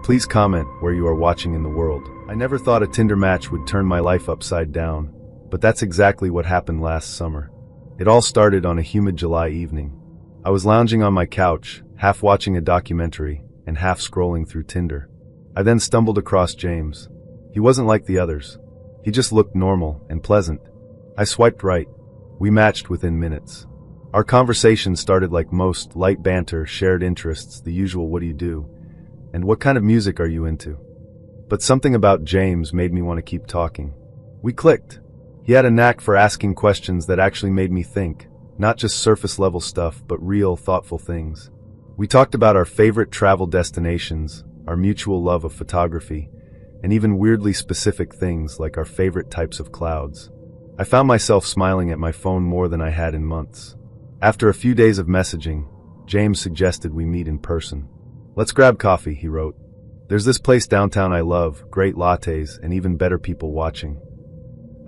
Please comment where you are watching in the world. I never thought a Tinder match would turn my life upside down, but that's exactly what happened last summer. It all started on a humid July evening. I was lounging on my couch, half watching a documentary and half scrolling through Tinder. I then stumbled across James. He wasn't like the others. He just looked normal and pleasant. I swiped right. We matched within minutes. Our conversation started like most: light banter, shared interests, the usual "what do you do?" and "what kind of music are you into?" But something about James made me want to keep talking. We clicked. He had a knack for asking questions that actually made me think, not just surface-level stuff, but real, thoughtful things. We talked about our favorite travel destinations, our mutual love of photography, and even weirdly specific things like our favorite types of clouds. I found myself smiling at my phone more than I had in months. After a few days of messaging, James suggested we meet in person. "Let's grab coffee," he wrote. "There's this place downtown I love, great lattes and even better people watching."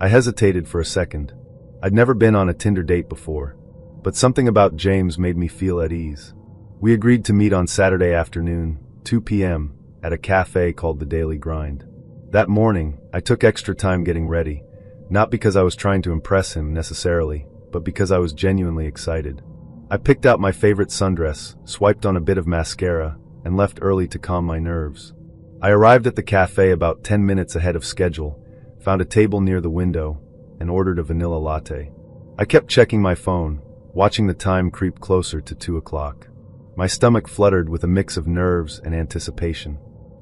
I hesitated for a second. I'd never been on a Tinder date before, but something about James made me feel at ease. We agreed to meet on Saturday afternoon, 2 p.m., at a cafe called The Daily Grind. That morning, I took extra time getting ready, not because I was trying to impress him necessarily, but because I was genuinely excited. I picked out my favorite sundress, swiped on a bit of mascara, and left early to calm my nerves. I arrived at the cafe about 10 minutes ahead of schedule, found a table near the window, and ordered a vanilla latte. I kept checking my phone, watching the time creep closer to 2 o'clock. My stomach fluttered with a mix of nerves and anticipation.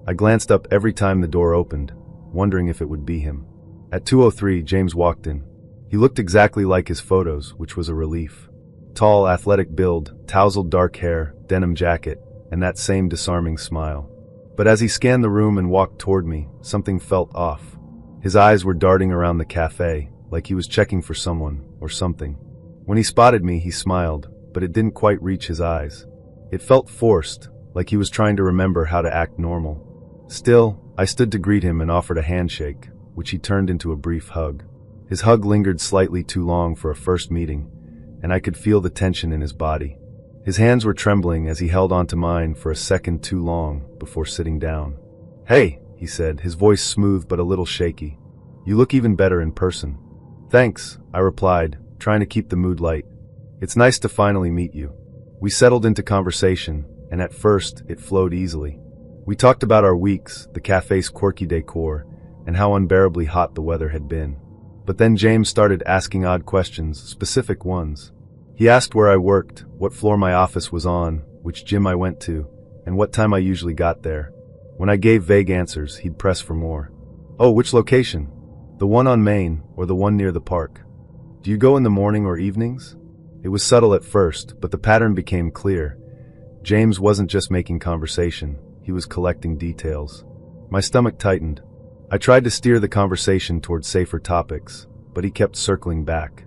I glanced up every time the door opened, wondering if it would be him. At 2:03, James walked in. He looked exactly like his photos, which was a relief. Tall, athletic build, tousled dark hair, denim jacket, and that same disarming smile. But as he scanned the room and walked toward me, something felt off. His eyes were darting around the cafe, like he was checking for someone or something. When he spotted me, he smiled, but it didn't quite reach his eyes. It felt forced, like he was trying to remember how to act normal. Still, I stood to greet him and offered a handshake, which he turned into a brief hug. His hug lingered slightly too long for a first meeting, and I could feel the tension in his body. His hands were trembling as he held onto mine for a second too long before sitting down. "Hey," he said, his voice smooth but a little shaky. "You look even better in person." "Thanks," I replied, trying to keep the mood light. "It's nice to finally meet you." We settled into conversation, and at first, it flowed easily. We talked about our weeks, the cafe's quirky decor, and how unbearably hot the weather had been. But then James started asking odd questions, specific ones. He asked where I worked, what floor my office was on, which gym I went to, and what time I usually got there. When I gave vague answers, he'd press for more. "Oh, which location? The one on Main, or the one near the park? Do you go in the morning or evenings?" It was subtle at first, but the pattern became clear. James wasn't just making conversation, he was collecting details. My stomach tightened. I tried to steer the conversation toward safer topics, but he kept circling back.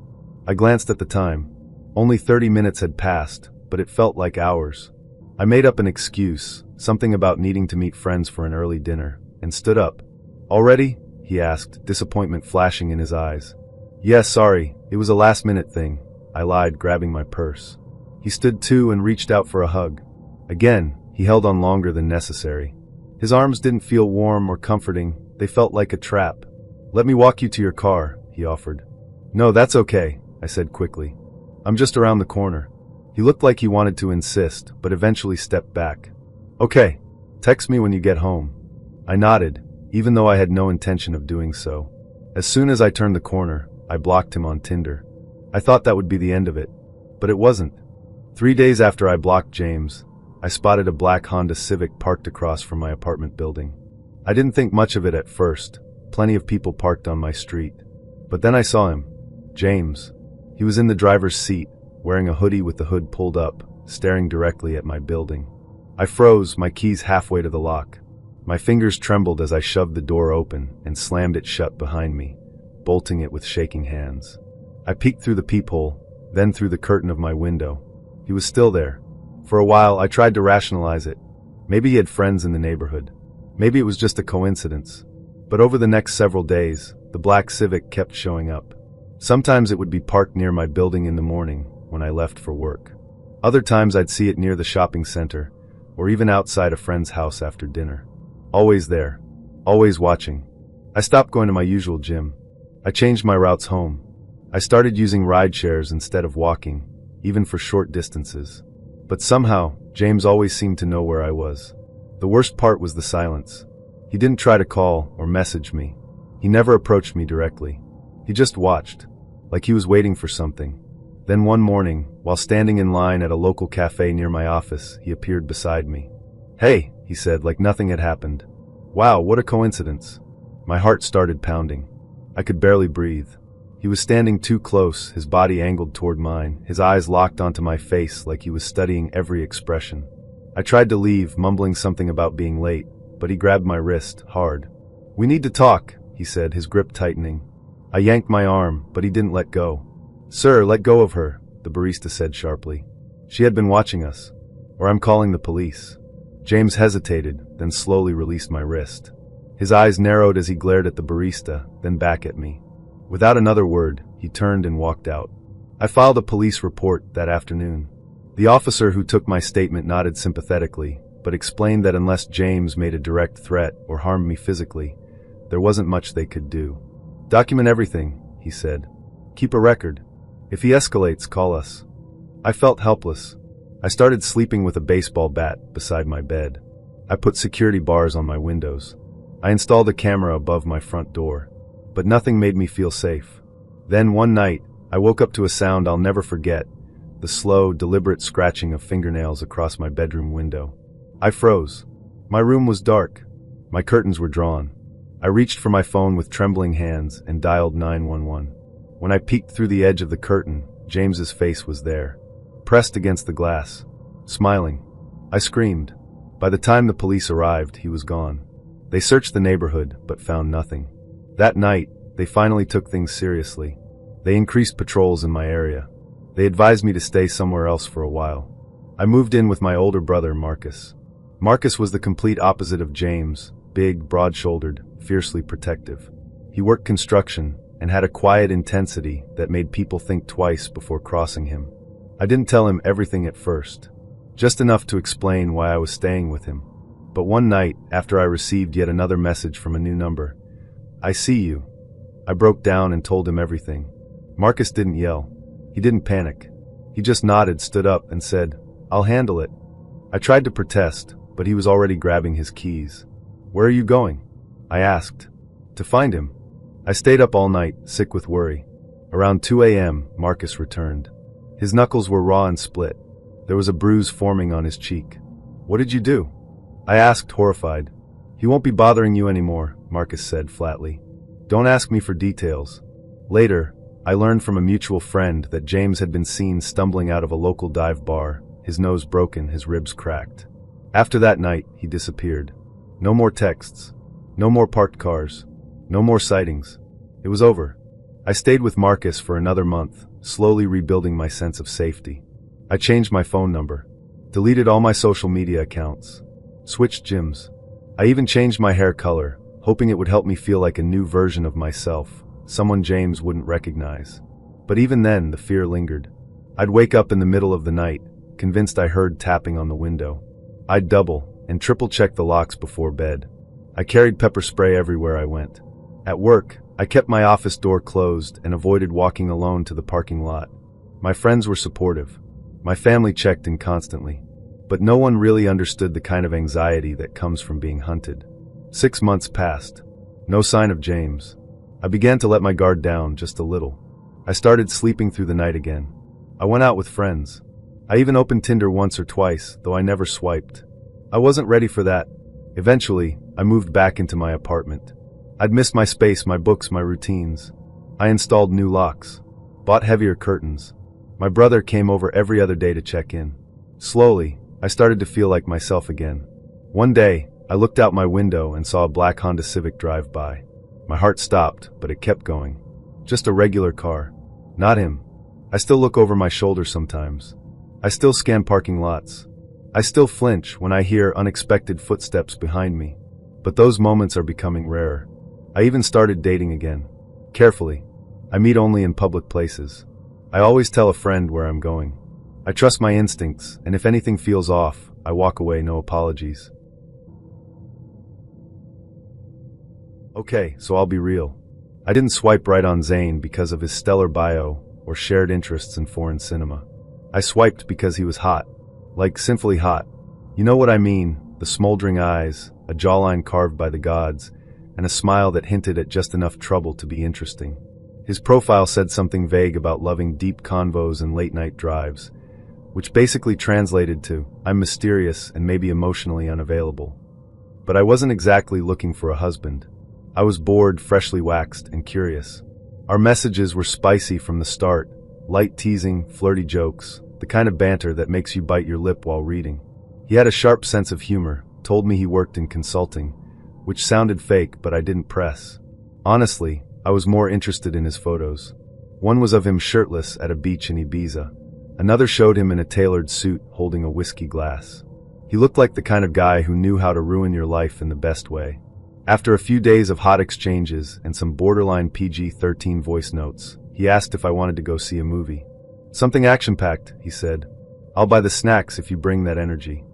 I glanced at the time. Only 30 minutes had passed, but it felt like hours. I made up an excuse, something about needing to meet friends for an early dinner, and stood up. "Already?" he asked, disappointment flashing in his eyes. "Yes, sorry, it was a last-minute thing," I lied, grabbing my purse. He stood too and reached out for a hug. Again, he held on longer than necessary. His arms didn't feel warm or comforting, they felt like a trap. "Let me walk you to your car," he offered. "No, that's okay," I said quickly. "I'm just around the corner." He looked like he wanted to insist, but eventually stepped back. "Okay, text me when you get home." I nodded, even though I had no intention of doing so. As soon as I turned the corner, I blocked him on Tinder. I thought that would be the end of it, but it wasn't. 3 days after I blocked James, I spotted a black Honda Civic parked across from my apartment building. I didn't think much of it at first, plenty of people parked on my street. But then I saw him, James. He was in the driver's seat, wearing a hoodie with the hood pulled up, staring directly at my building. I froze, my keys halfway to the lock. My fingers trembled as I shoved the door open and slammed it shut behind me, bolting it with shaking hands. I peeked through the peephole, then through the curtain of my window. He was still there. For a while, I tried to rationalize it. Maybe he had friends in the neighborhood. Maybe it was just a coincidence. But over the next several days, the black Civic kept showing up. Sometimes it would be parked near my building in the morning when I left for work. Other times I'd see it near the shopping center, or even outside a friend's house after dinner. Always there. Always watching. I stopped going to my usual gym. I changed my routes home. I started using ride shares instead of walking, even for short distances. But somehow, James always seemed to know where I was. The worst part was the silence. He didn't try to call or message me. He never approached me directly. He just watched, like he was waiting for something. Then one morning, while standing in line at a local cafe near my office, he appeared beside me. "Hey," he said, like nothing had happened. Wow, what a coincidence. My heart started pounding. I could barely breathe. He was standing too close, his body angled toward mine, his eyes locked onto my face like he was studying every expression. I tried to leave, mumbling something about being late, but he grabbed my wrist, hard. "We need to talk," he said, his grip tightening. I yanked my arm, but he didn't let go. "Sir, let go of her," the barista said sharply. She had been watching us. "Or I'm calling the police." James hesitated, then slowly released my wrist. His eyes narrowed as he glared at the barista, then back at me. Without another word, he turned and walked out. I filed a police report that afternoon. The officer who took my statement nodded sympathetically, but explained that unless James made a direct threat or harmed me physically, there wasn't much they could do. "Document everything," he said. "Keep a record. If he escalates, call us." I felt helpless. I started sleeping with a baseball bat beside my bed. I put security bars on my windows. I installed a camera above my front door. But nothing made me feel safe. Then one night, I woke up to a sound I'll never forget, the slow, deliberate scratching of fingernails across my bedroom window. I froze. My room was dark. My curtains were drawn. I reached for my phone with trembling hands and dialed 911. When I peeked through the edge of the curtain, James's face was there, pressed against the glass, smiling. I screamed. By the time the police arrived, he was gone. They searched the neighborhood, but found nothing. That night, they finally took things seriously. They increased patrols in my area. They advised me to stay somewhere else for a while. I moved in with my older brother, Marcus. Marcus was the complete opposite of James, big, broad-shouldered, fiercely protective. He worked construction and had a quiet intensity that made people think twice before crossing him. I didn't tell him everything at first, just enough to explain why I was staying with him. But one night, after I received yet another message from a new number, "I see you," I broke down and told him everything. Marcus didn't yell. He didn't panic. He just nodded, stood up, and said, "I'll handle it." I tried to protest, but he was already grabbing his keys. "Where are you going?" I asked. "To find him." I stayed up all night, sick with worry. Around 2 a.m., Marcus returned. His knuckles were raw and split. There was a bruise forming on his cheek. "What did you do?" I asked, horrified. "He won't be bothering you anymore," Marcus said flatly. "Don't ask me for details." Later, I learned from a mutual friend that James had been seen stumbling out of a local dive bar, his nose broken, his ribs cracked. After that night, he disappeared. No more texts. No more parked cars. No more sightings. It was over. I stayed with Marcus for another month, slowly rebuilding my sense of safety. I changed my phone number, deleted all my social media accounts, switched gyms. I even changed my hair color, hoping it would help me feel like a new version of myself, someone James wouldn't recognize. But even then, the fear lingered. I'd wake up in the middle of the night, convinced I heard tapping on the window. I'd double and triple check the locks before bed. I carried pepper spray everywhere I went. At work, I kept my office door closed and avoided walking alone to the parking lot. My friends were supportive. My family checked in constantly. But no one really understood the kind of anxiety that comes from being hunted. 6 months passed. No sign of James. I began to let my guard down just a little. I started sleeping through the night again. I went out with friends. I even opened Tinder once or twice, though I never swiped. I wasn't ready for that. Eventually, I moved back into my apartment. I'd missed my space, my books, my routines. I installed new locks, bought heavier curtains. My brother came over every other day to check in. Slowly, I started to feel like myself again. One day, I looked out my window and saw a black Honda Civic drive by. My heart stopped, but it kept going. Just a regular car. Not him. I still look over my shoulder sometimes. I still scan parking lots. I still flinch when I hear unexpected footsteps behind me. But those moments are becoming rarer. I even started dating again. Carefully. I meet only in public places. I always tell a friend where I'm going. I trust my instincts, and if anything feels off, I walk away, no apologies. Okay, so I'll be real. I didn't swipe right on Zane because of his stellar bio or shared interests in foreign cinema. I swiped because he was hot. Like sinfully hot. You know what I mean, the smoldering eyes, a jawline carved by the gods, and a smile that hinted at just enough trouble to be interesting. His profile said something vague about loving deep convos and late-night drives, which basically translated to, I'm mysterious and maybe emotionally unavailable. But I wasn't exactly looking for a husband. I was bored, freshly waxed, and curious. Our messages were spicy from the start, light teasing, flirty jokes, the kind of banter that makes you bite your lip while reading. He had a sharp sense of humor, told me he worked in consulting, which sounded fake, but I didn't press. Honestly, I was more interested in his photos. One was of him shirtless at a beach in Ibiza. Another showed him in a tailored suit holding a whiskey glass. He looked like the kind of guy who knew how to ruin your life in the best way. After a few days of hot exchanges and some borderline PG-13 voice notes, he asked if I wanted to go see a movie. Something action-packed, he said. I'll buy the snacks if you bring that energy.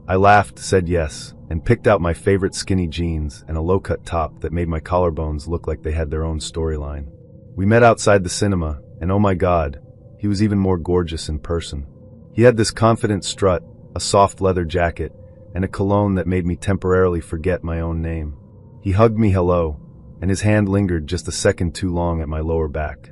I laughed, said yes, and picked out my favorite skinny jeans and a low-cut top that made my collarbones look like they had their own storyline. We met outside the cinema, and oh my God, he was even more gorgeous in person. He had this confident strut, a soft leather jacket, and a cologne that made me temporarily forget my own name. He hugged me hello, and his hand lingered just a second too long at my lower back.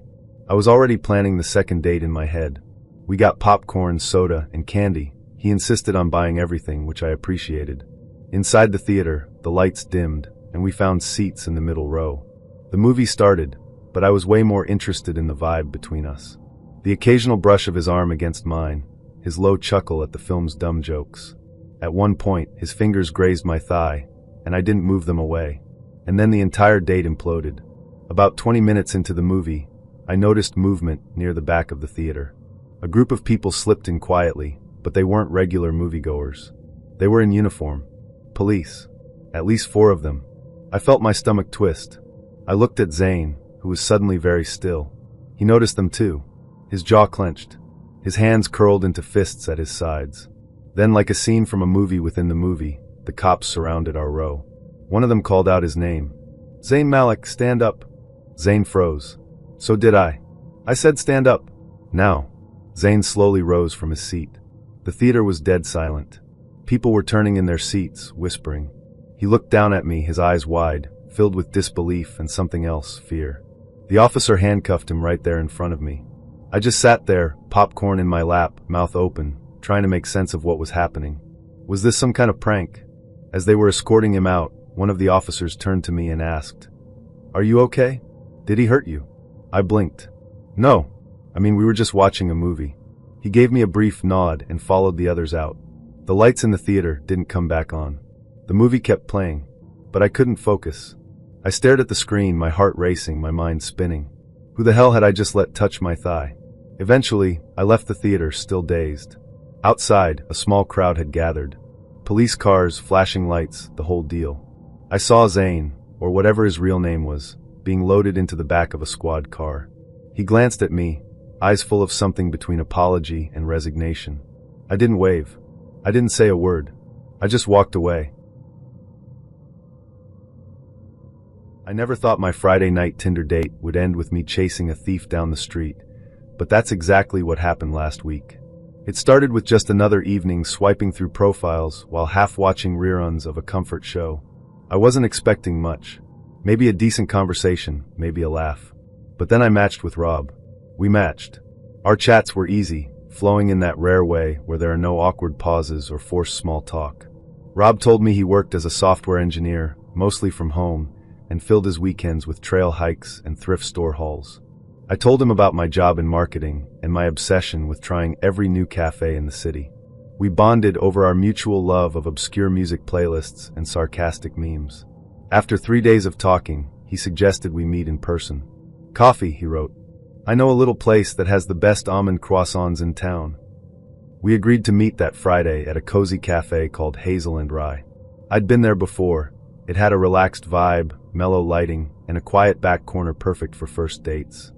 I was already planning the second date in my head. We got popcorn, soda, and candy. He insisted on buying everything, which I appreciated. Inside the theater, the lights dimmed, and we found seats in the middle row. The movie started, but I was way more interested in the vibe between us. The occasional brush of his arm against mine, his low chuckle at the film's dumb jokes. At one point, his fingers grazed my thigh, and I didn't move them away. And then the entire date imploded. About 20 minutes into the movie, I noticed movement near the back of the theater. A group of people slipped in quietly, but they weren't regular moviegoers. They were in uniform. Police. At least 4 of them. I felt my stomach twist. I looked at Zane, who was suddenly very still. He noticed them too. His jaw clenched. His hands curled into fists at his sides. Then, like a scene from a movie within the movie, the cops surrounded our row. One of them called out his name. Zayn Malik, stand up. Zayn froze. So did I. I said stand up. Now. Zayn slowly rose from his seat. The theater was dead silent. People were turning in their seats, whispering. He looked down at me, his eyes wide, filled with disbelief and something else, fear. The officer handcuffed him right there in front of me. I just sat there, popcorn in my lap, mouth open, trying to make sense of what was happening. Was this some kind of prank? As they were escorting him out, one of the officers turned to me and asked, "Are you okay? Did he hurt you?" I blinked. No. We were just watching a movie. He gave me a brief nod and followed the others out. The lights in the theater didn't come back on. The movie kept playing, but I couldn't focus. I stared at the screen, my heart racing, my mind spinning. Who the hell had I just let touch my thigh? Eventually, I left the theater, still dazed. Outside, a small crowd had gathered. Police cars, flashing lights, the whole deal. I saw Zane, or whatever his real name was, being loaded into the back of a squad car. He glanced at me, eyes full of something between apology and resignation. I didn't wave. I didn't say a word. I just walked away. I never thought my Friday night Tinder date would end with me chasing a thief down the street, but that's exactly what happened last week. It started with just another evening swiping through profiles while half-watching reruns of a comfort show. I wasn't expecting much. Maybe a decent conversation, maybe a laugh. But then I matched with Rob. We matched. Our chats were easy, flowing in that rare way where there are no awkward pauses or forced small talk. Rob told me he worked as a software engineer, mostly from home, and filled his weekends with trail hikes and thrift store hauls. I told him about my job in marketing and my obsession with trying every new cafe in the city. We bonded over our mutual love of obscure music playlists and sarcastic memes. After 3 days of talking, he suggested we meet in person. Coffee, he wrote. I know a little place that has the best almond croissants in town. We agreed to meet that Friday at a cozy cafe called Hazel and Rye. I'd been there before. It had a relaxed vibe, mellow lighting, and a quiet back corner perfect for first dates.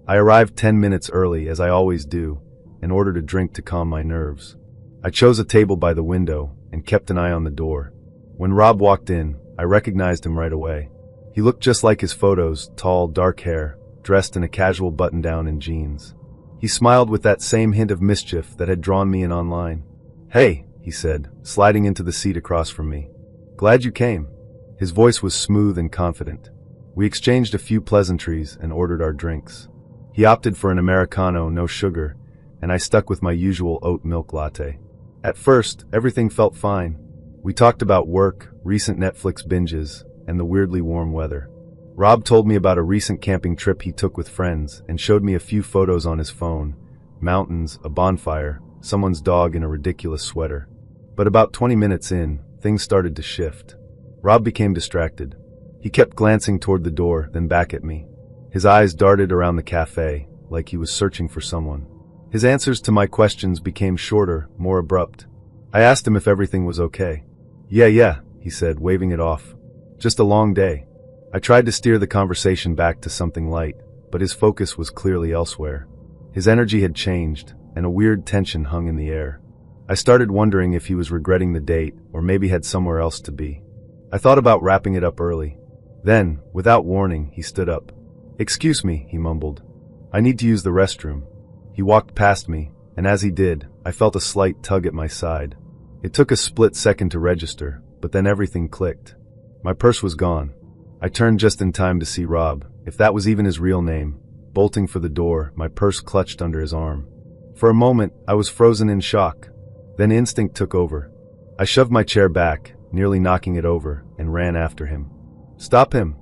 I arrived 10 minutes early, as I always do, and ordered a drink to calm my nerves. I chose a table by the window and kept an eye on the door. When Rob walked in, I recognized him right away. He looked just like his photos, tall, dark hair, dressed in a casual button-down and jeans. He smiled with that same hint of mischief that had drawn me in online. "Hey," he said, sliding into the seat across from me. "Glad you came." His voice was smooth and confident. We exchanged a few pleasantries and ordered our drinks. He opted for an Americano, no sugar, and I stuck with my usual oat milk latte. At first, everything felt fine. We talked about work, recent Netflix binges, and the weirdly warm weather. Rob told me about a recent camping trip he took with friends and showed me a few photos on his phone. Mountains, a bonfire, someone's dog in a ridiculous sweater. But about 20 minutes in, things started to shift. Rob became distracted. He kept glancing toward the door, then back at me. His eyes darted around the cafe, like he was searching for someone. His answers to my questions became shorter, more abrupt. I asked him if everything was okay. Yeah, he said, waving it off. "Just a long day." I tried to steer the conversation back to something light, but his focus was clearly elsewhere. His energy had changed, and a weird tension hung in the air. I started wondering if he was regretting the date, or maybe had somewhere else to be. I thought about wrapping it up early. Then, without warning, he stood up. "Excuse me," he mumbled. "I need to use the restroom." He walked past me, and as he did, I felt a slight tug at my side. It took a split second to register, but then everything clicked. My purse was gone. I turned just in time to see Rob, if that was even his real name, bolting for the door, my purse clutched under his arm. For a moment, I was frozen in shock. Then instinct took over. I shoved my chair back, nearly knocking it over, and ran after him. "Stop him!"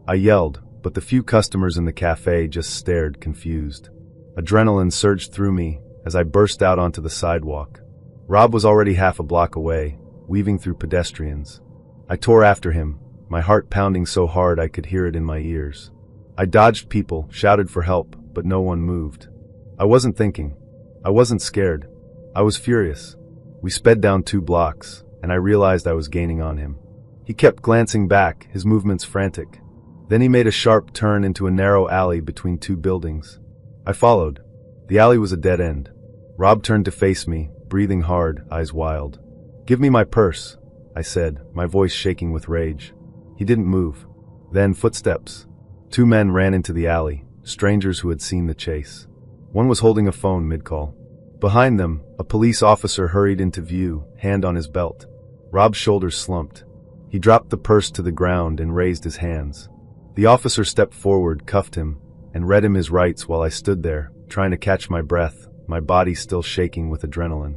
I yelled, but the few customers in the cafe just stared, confused. Adrenaline surged through me as I burst out onto the sidewalk. Rob was already half a block away, weaving through pedestrians. I tore after him, my heart pounding so hard I could hear it in my ears. I dodged people, shouted for help, but no one moved. I wasn't thinking. I wasn't scared. I was furious. We sped down 2 blocks, and I realized I was gaining on him. He kept glancing back, his movements frantic. Then he made a sharp turn into a narrow alley between 2 buildings. I followed. The alley was a dead end. Rob turned to face me, breathing hard, eyes wild. "Give me my purse," I said, my voice shaking with rage. He didn't move. Then footsteps. 2 men ran into the alley, strangers who had seen the chase. One was holding a phone mid-call. Behind them, a police officer hurried into view, hand on his belt. Rob's shoulders slumped. He dropped the purse to the ground and raised his hands. The officer stepped forward, cuffed him, and read him his rights while I stood there, trying to catch my breath, my body still shaking with adrenaline.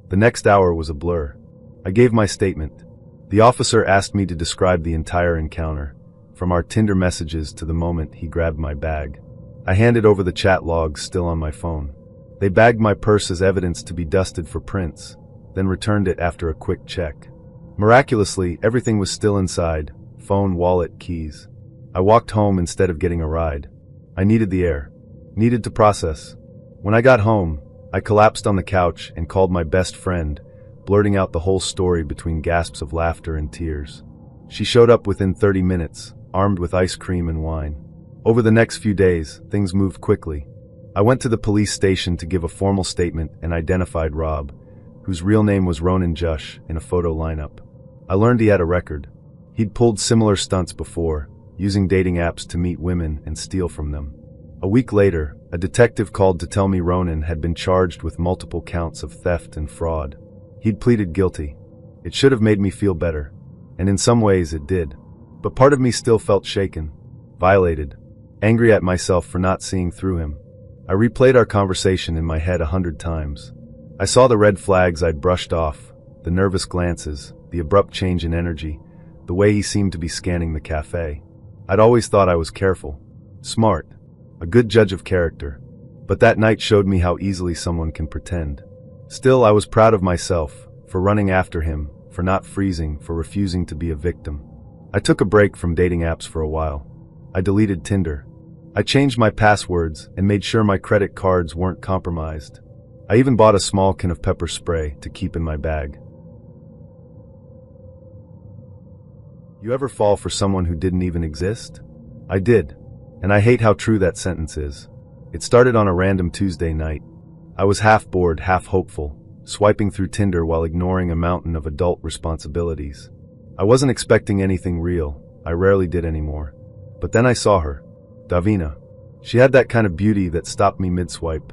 The next hour was a blur. I gave my statement. The officer asked me to describe the entire encounter, from our Tinder messages to the moment he grabbed my bag. I handed over the chat logs still on my phone. They bagged my purse as evidence to be dusted for prints, then returned it after a quick check. Miraculously, everything was still inside: phone, wallet, keys. I walked home instead of getting a ride. I needed the air. Needed to process. When I got home, I collapsed on the couch and called my best friend, blurting out the whole story between gasps of laughter and tears. She showed up within 30 minutes, armed with ice cream and wine. Over the next few days, things moved quickly. I went to the police station to give a formal statement and identified Rob, whose real name was Ronan Jush, in a photo lineup. I learned he had a record. He'd pulled similar stunts before, using dating apps to meet women and steal from them. A week later, a detective called to tell me Ronan had been charged with multiple counts of theft and fraud. He'd pleaded guilty. It should have made me feel better, and in some ways it did. But part of me still felt shaken, violated, angry at myself for not seeing through him. I replayed our conversation in my head 100 times. I saw the red flags I'd brushed off, the nervous glances, the abrupt change in energy, the way he seemed to be scanning the cafe. I'd always thought I was careful, smart, a good judge of character, but that night showed me how easily someone can pretend. Still, I was proud of myself, for running after him, for not freezing, for refusing to be a victim. I took a break from dating apps for a while. I deleted Tinder. I changed my passwords and made sure my credit cards weren't compromised. I even bought a small can of pepper spray to keep in my bag. You ever fall for someone who didn't even exist? I did, and I hate how true that sentence is. It started on a random Tuesday night. I was half bored, half hopeful, swiping through Tinder while ignoring a mountain of adult responsibilities. I wasn't expecting anything real. I rarely did anymore. But then I saw her. Davina. She had that kind of beauty that stopped me mid-swipe.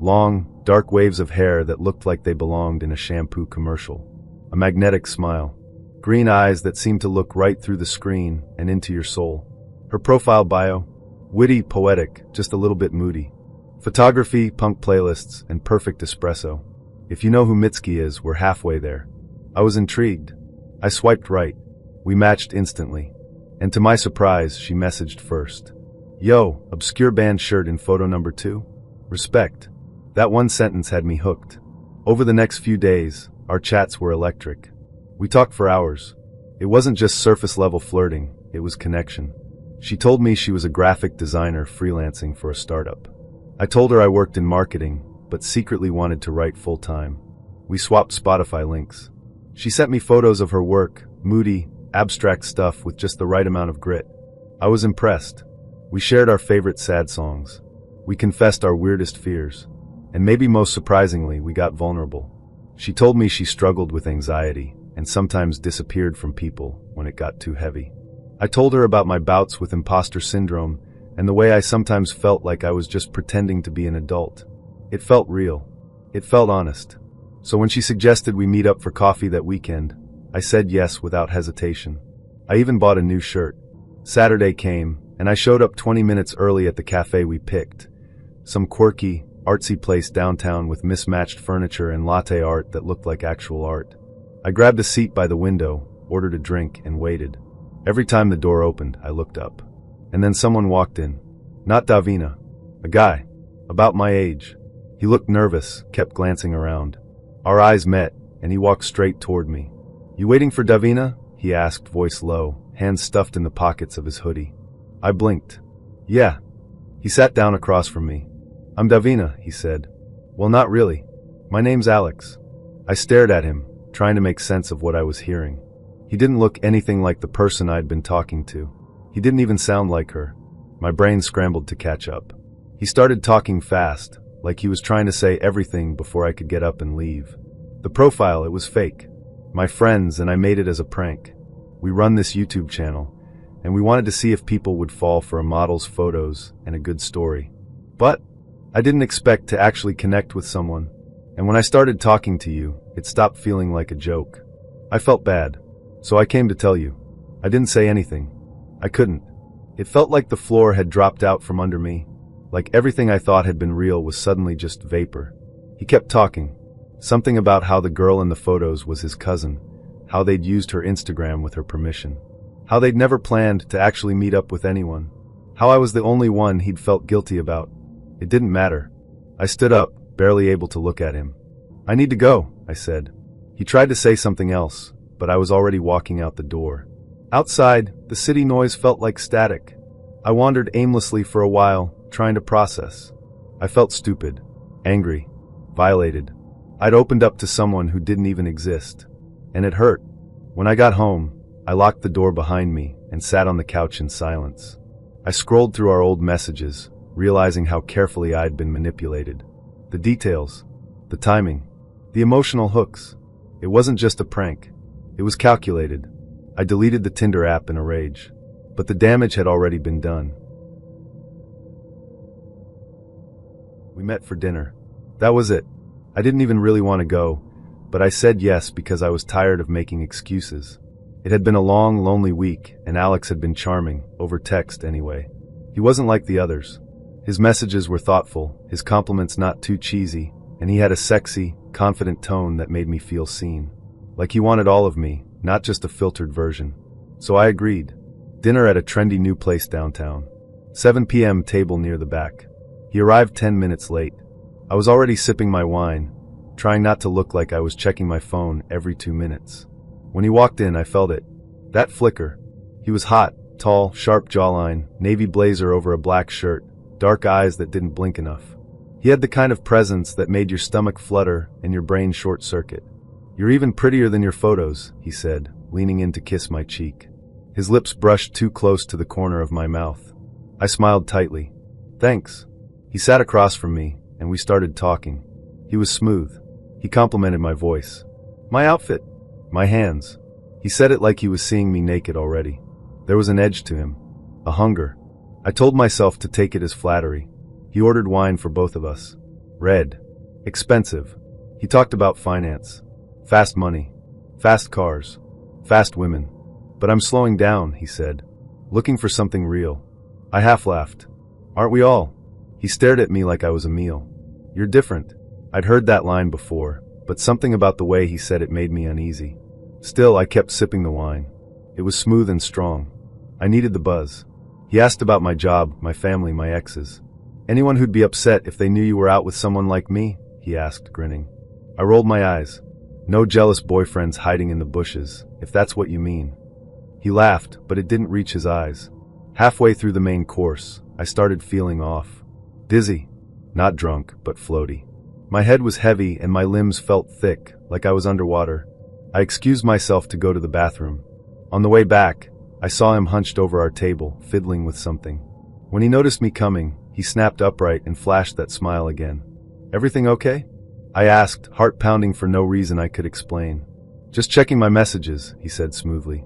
Long, dark waves of hair that looked like they belonged in a shampoo commercial. A magnetic smile. Green eyes that seemed to look right through the screen and into your soul. Her profile bio. Witty, poetic, just a little bit moody. Photography, punk playlists, and perfect espresso. If you know who Mitski is, we're halfway there. I was intrigued. I swiped right. We matched instantly. And to my surprise, she messaged first. Yo, obscure band shirt in photo number 2? Respect. That one sentence had me hooked. Over the next few days, our chats were electric. We talked for hours. It wasn't just surface-level flirting, it was connection. She told me she was a graphic designer freelancing for a startup. I told her I worked in marketing, but secretly wanted to write full-time. We swapped Spotify links. She sent me photos of her work, moody, abstract stuff with just the right amount of grit. I was impressed. We shared our favorite sad songs. We confessed our weirdest fears. And maybe most surprisingly, we got vulnerable. She told me she struggled with anxiety and sometimes disappeared from people when it got too heavy. I told her about my bouts with imposter syndrome and the way I sometimes felt like I was just pretending to be an adult. It felt real. It felt honest. So when she suggested we meet up for coffee that weekend, I said yes without hesitation. I even bought a new shirt. Saturday came, and I showed up 20 minutes early at the cafe we picked. Some quirky, artsy place downtown with mismatched furniture and latte art that looked like actual art. I grabbed a seat by the window, ordered a drink, and waited. Every time the door opened, I looked up. And then someone walked in. Not Davina. A guy. About my age. He looked nervous, kept glancing around. Our eyes met, and he walked straight toward me. You waiting for Davina? He asked, voice low, hands stuffed in the pockets of his hoodie. I blinked. Yeah. He sat down across from me. I'm Davina, he said. Well, not really. My name's Alex. I stared at him, trying to make sense of what I was hearing. He didn't look anything like the person I'd been talking to. He didn't even sound like her. My brain scrambled to catch up. He started talking fast, like he was trying to say everything before I could get up and leave. The profile, it was fake. My friends and I made it as a prank. We run this YouTube channel, and we wanted to see if people would fall for a model's photos and a good story. But I didn't expect to actually connect with someone. And when I started talking to you, it stopped feeling like a joke. I felt bad, so I came to tell you. I didn't say anything. I couldn't. It felt like the floor had dropped out from under me, like everything I thought had been real was suddenly just vapor. He kept talking. Something about how the girl in the photos was his cousin, how they'd used her Instagram with her permission, how they'd never planned to actually meet up with anyone, how I was the only one he'd felt guilty about. It didn't matter. I stood up, barely able to look at him. I need to go, I said. He tried to say something else, but I was already walking out the door. Outside, the city noise felt like static. I wandered aimlessly for a while, trying to process. I felt stupid, angry, violated. I'd opened up to someone who didn't even exist. And it hurt. When I got home, I locked the door behind me and sat on the couch in silence. I scrolled through our old messages, realizing how carefully I'd been manipulated. The details, the timing, the emotional hooks. It wasn't just a prank. It was calculated. I deleted the Tinder app in a rage. But the damage had already been done. We met for dinner. That was it. I didn't even really want to go, but I said yes because I was tired of making excuses. It had been a long, lonely week, and Alex had been charming, over text anyway. He wasn't like the others. His messages were thoughtful, his compliments not too cheesy, and he had a sexy, confident tone that made me feel seen. Like he wanted all of me, not just a filtered version. So I agreed. Dinner at a trendy new place downtown. 7 p.m. table near the back. He arrived 10 minutes late. I was already sipping my wine, trying not to look like I was checking my phone every 2 minutes. When he walked in, I felt it. That flicker. He was hot, tall, sharp jawline, navy blazer over a black shirt, dark eyes that didn't blink enough. He had the kind of presence that made your stomach flutter and your brain short-circuit. You're even prettier than your photos, he said, leaning in to kiss my cheek. His lips brushed too close to the corner of my mouth. I smiled tightly. Thanks. He sat across from me, and we started talking. He was smooth. He complimented my voice. My outfit. My hands. He said it like he was seeing me naked already. There was an edge to him. a hunger. I told myself to take it as flattery. He ordered wine for both of us. Red. Expensive. He talked about finance. Fast money. Fast cars. Fast women. But I'm slowing down, he said. Looking for something real. I half laughed. Aren't we all? He stared at me like I was a meal. You're different. I'd heard that line before, but something about the way he said it made me uneasy. Still, I kept sipping the wine. It was smooth and strong. I needed the buzz. He asked about my job, my family, my exes. Anyone who'd be upset if they knew you were out with someone like me? He asked, grinning. I rolled my eyes. No jealous boyfriends hiding in the bushes, if that's what you mean. He laughed, but it didn't reach his eyes. Halfway through the main course, I started feeling off. Dizzy. Not drunk, but floaty. My head was heavy and my limbs felt thick, like I was underwater. I excused myself to go to the bathroom. On the way back, I saw him hunched over our table, fiddling with something. When he noticed me coming, he snapped upright and flashed that smile again. Everything okay? I asked, heart pounding for no reason I could explain. Just checking my messages, he said smoothly.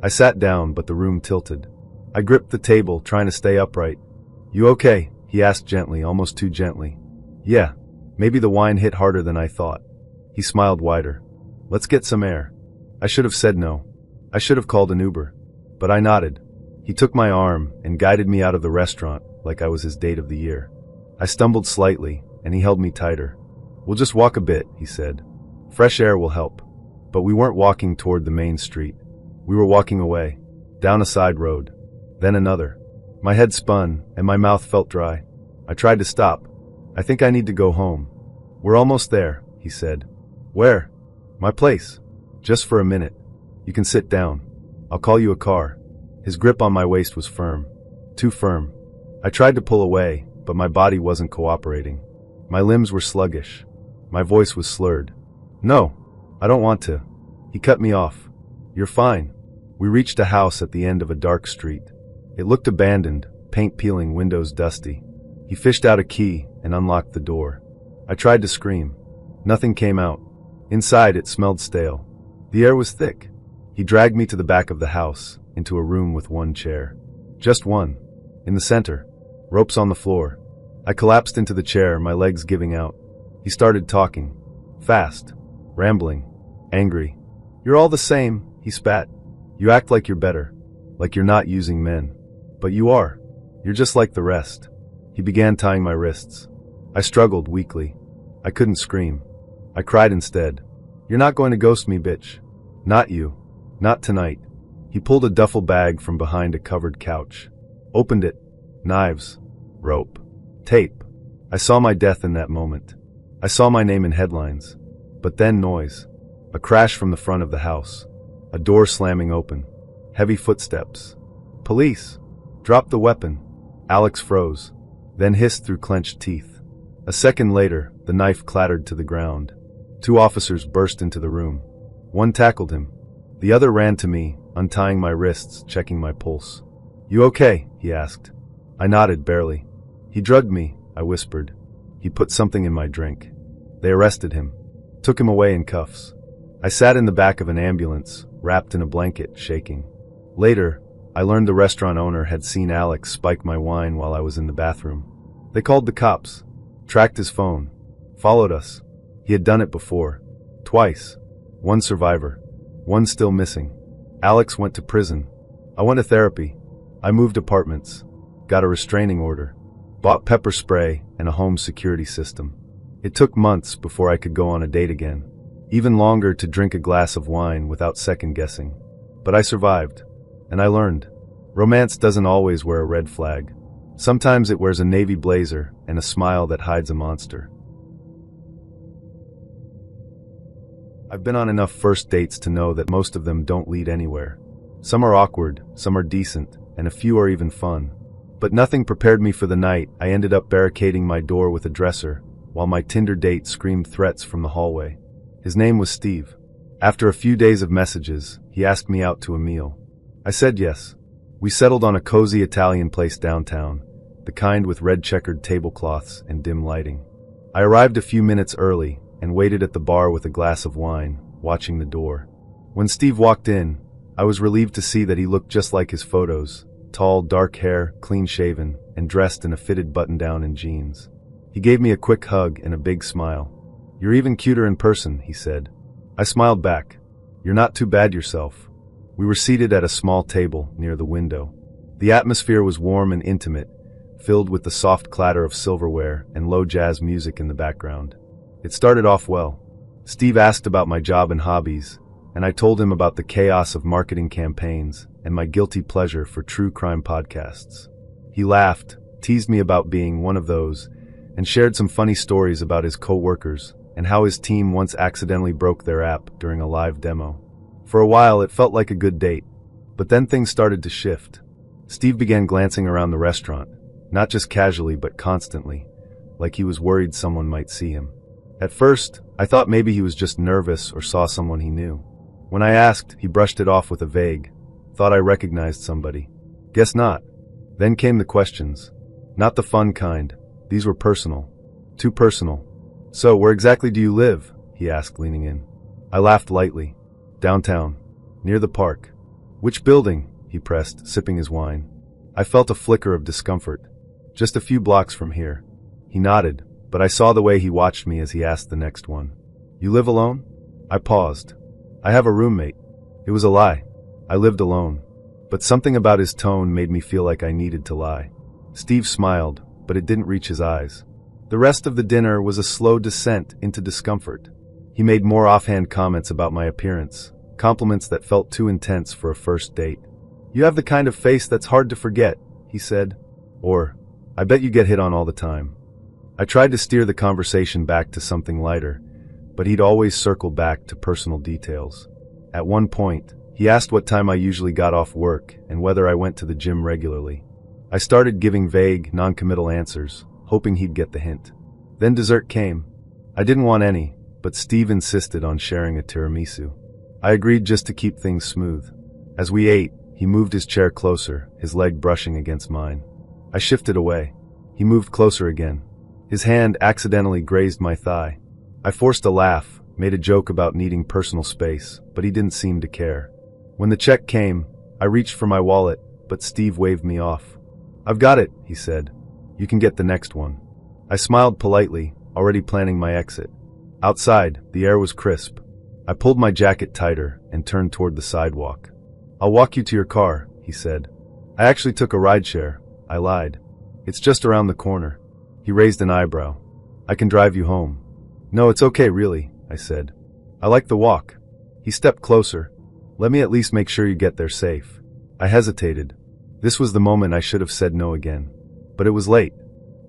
I sat down, but the room tilted. I gripped the table, trying to stay upright. You okay? He asked gently, almost too gently. Yeah. Maybe the wine hit harder than I thought. He smiled wider. Let's get some air. I should have said no. I should have called an Uber. But I nodded. He took my arm and guided me out of the restaurant like I was his date of the year. I stumbled slightly, and he held me tighter. We'll just walk a bit, he said. Fresh air will help. But we weren't walking toward the main street. We were walking away, down a side road, then another. My head spun, and my mouth felt dry. I tried to stop. I think I need to go home. We're almost there, he said. Where? My place. Just for a minute. You can sit down. I'll call you a car. His grip on my waist was firm. Too firm. I tried to pull away, but my body wasn't cooperating. My limbs were sluggish. My voice was slurred. No, I don't want to. He cut me off. You're fine. We reached a house at the end of a dark street. It looked abandoned, paint peeling, windows dusty. He fished out a key and unlocked the door. I tried to scream. Nothing came out. Inside, it smelled stale. The air was thick. He dragged me to the back of the house, into a room with one chair. Just one. In the center. Ropes on the floor. I collapsed into the chair, my legs giving out. He started talking. Fast. Rambling. Angry. You're all the same, he spat. You act like you're better. Like you're not using men. But you are. You're just like the rest. He began tying my wrists. I struggled weakly. I couldn't scream. I cried instead. You're not going to ghost me, bitch. Not you. Not tonight. He pulled a duffel bag from behind a covered couch. Opened it. Knives. Rope. Tape. I saw my death in that moment. I saw my name in headlines. But then noise. A crash from the front of the house. A door slamming open. Heavy footsteps. Police. Drop the weapon. Alex froze. Then hissed through clenched teeth. A second later, the knife clattered to the ground. 2 officers burst into the room. One tackled him. The other ran to me, untying my wrists, checking my pulse. You okay? He asked. I nodded, barely. He drugged me, I whispered. He put something in my drink. They arrested him. Took him away in cuffs. I sat in the back of an ambulance, wrapped in a blanket, shaking. Later, I learned the restaurant owner had seen Alex spike my wine while I was in the bathroom. They called the cops. Tracked his phone. Followed us. He had done it before. Twice. 1 survivor. 1 still missing. Alex went to prison. I went to therapy. I moved apartments. Got a restraining order. Bought pepper spray and a home security system. It took months before I could go on a date again. Even longer to drink a glass of wine without second guessing. But I survived. And I learned. Romance doesn't always wear a red flag. Sometimes it wears a navy blazer and a smile that hides a monster. I've been on enough first dates to know that most of them don't lead anywhere. Some are awkward, some are decent, and a few are even fun. But nothing prepared me for the night. I ended up barricading my door with a dresser, while my Tinder date screamed threats from the hallway. His name was Steve. After a few days of messages, he asked me out to a meal. I said yes. We settled on a cozy Italian place downtown, the kind with red checkered tablecloths and dim lighting. I arrived a few minutes early and waited at the bar with a glass of wine, watching the door. When Steve walked in, I was relieved to see that he looked just like his photos, tall, dark hair, clean-shaven, and dressed in a fitted button-down and jeans. He gave me a quick hug and a big smile. "You're even cuter in person," he said. I smiled back. "You're not too bad yourself." We were seated at a small table near the window. The atmosphere was warm and intimate, filled with the soft clatter of silverware and low jazz music in the background. It started off well. Steve asked about my job and hobbies, and I told him about the chaos of marketing campaigns and my guilty pleasure for true crime podcasts. He laughed, teased me about being one of those, and shared some funny stories about his co-workers and how his team once accidentally broke their app during a live demo. For a while, it felt like a good date, but then things started to shift. Steve began glancing around the restaurant, not just casually but constantly, like he was worried someone might see him. At first, I thought maybe he was just nervous or saw someone he knew. When I asked, he brushed it off with a vague, "Thought I recognized somebody." "Guess not." Then came the questions. Not the fun kind. These were personal. Too personal. "So, where exactly do you live?" he asked, leaning in. I laughed lightly. "Downtown. Near the park." "Which building?" he pressed, sipping his wine. I felt a flicker of discomfort. "Just a few blocks from here." He nodded, but I saw the way he watched me as he asked the next one. "You live alone?" I paused. "I have a roommate." It was a lie. I lived alone. But something about his tone made me feel like I needed to lie. Steve smiled, but it didn't reach his eyes. The rest of the dinner was a slow descent into discomfort. He made more offhand comments about my appearance, compliments that felt too intense for a first date. "You have the kind of face that's hard to forget," he said. Or, "I bet you get hit on all the time." I tried to steer the conversation back to something lighter, but he'd always circle back to personal details. At one point, he asked what time I usually got off work and whether I went to the gym regularly. I started giving vague, non-committal answers, hoping he'd get the hint. Then dessert came. I didn't want any, but Steve insisted on sharing a tiramisu. I agreed just to keep things smooth. As we ate, he moved his chair closer, his leg brushing against mine. I shifted away. He moved closer again. His hand accidentally grazed my thigh. I forced a laugh, made a joke about needing personal space, but he didn't seem to care. When the check came, I reached for my wallet, but Steve waved me off. "I've got it," he said. "You can get the next one." I smiled politely, already planning my exit. Outside, the air was crisp. I pulled my jacket tighter and turned toward the sidewalk. "I'll walk you to your car," he said. "I actually took a rideshare," I lied. "It's just around the corner." He raised an eyebrow. "I can drive you home." "No, it's okay really," I said. "I like the walk." He stepped closer. "Let me at least make sure you get there safe." I hesitated. This was the moment I should have said no again. But it was late.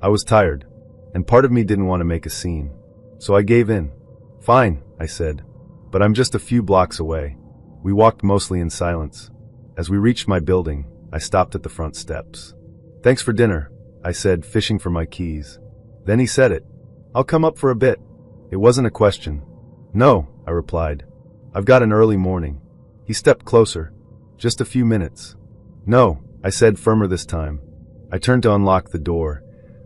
I was tired, and part of me didn't want to make a scene. So I gave in. "Fine," I said. "But I'm just a few blocks away." We walked mostly in silence. As we reached my building, I stopped at the front steps. "Thanks for dinner," I said, fishing for my keys. Then he said it. "I'll come up for a bit." It wasn't a question. "No," I replied. "I've got an early morning." He stepped closer. "Just a few minutes." "No," I said, firmer this time. I turned to unlock the door,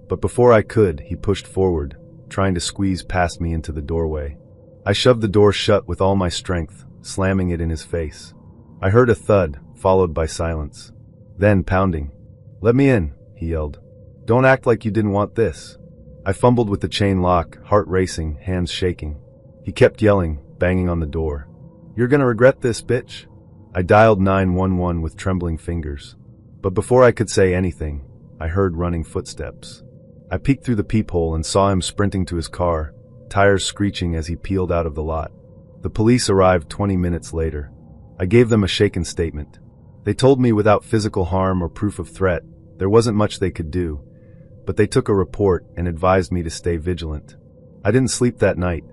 but before I could, he pushed forward, trying to squeeze past me into the doorway. I shoved the door shut with all my strength, slamming it in his face. I heard a thud, followed by silence. Then pounding. "Let me in," he yelled. "Don't act like you didn't want this." I fumbled with the chain lock, heart racing, hands shaking. He kept yelling, banging on the door. "You're gonna regret this, bitch." I dialed 911 with trembling fingers. But before I could say anything, I heard running footsteps. I peeked through the peephole and saw him sprinting to his car, tires screeching as he peeled out of the lot. The police arrived 20 minutes later. I gave them a shaken statement. They told me without physical harm or proof of threat, there wasn't much they could do, but they took a report and advised me to stay vigilant. I didn't sleep that night.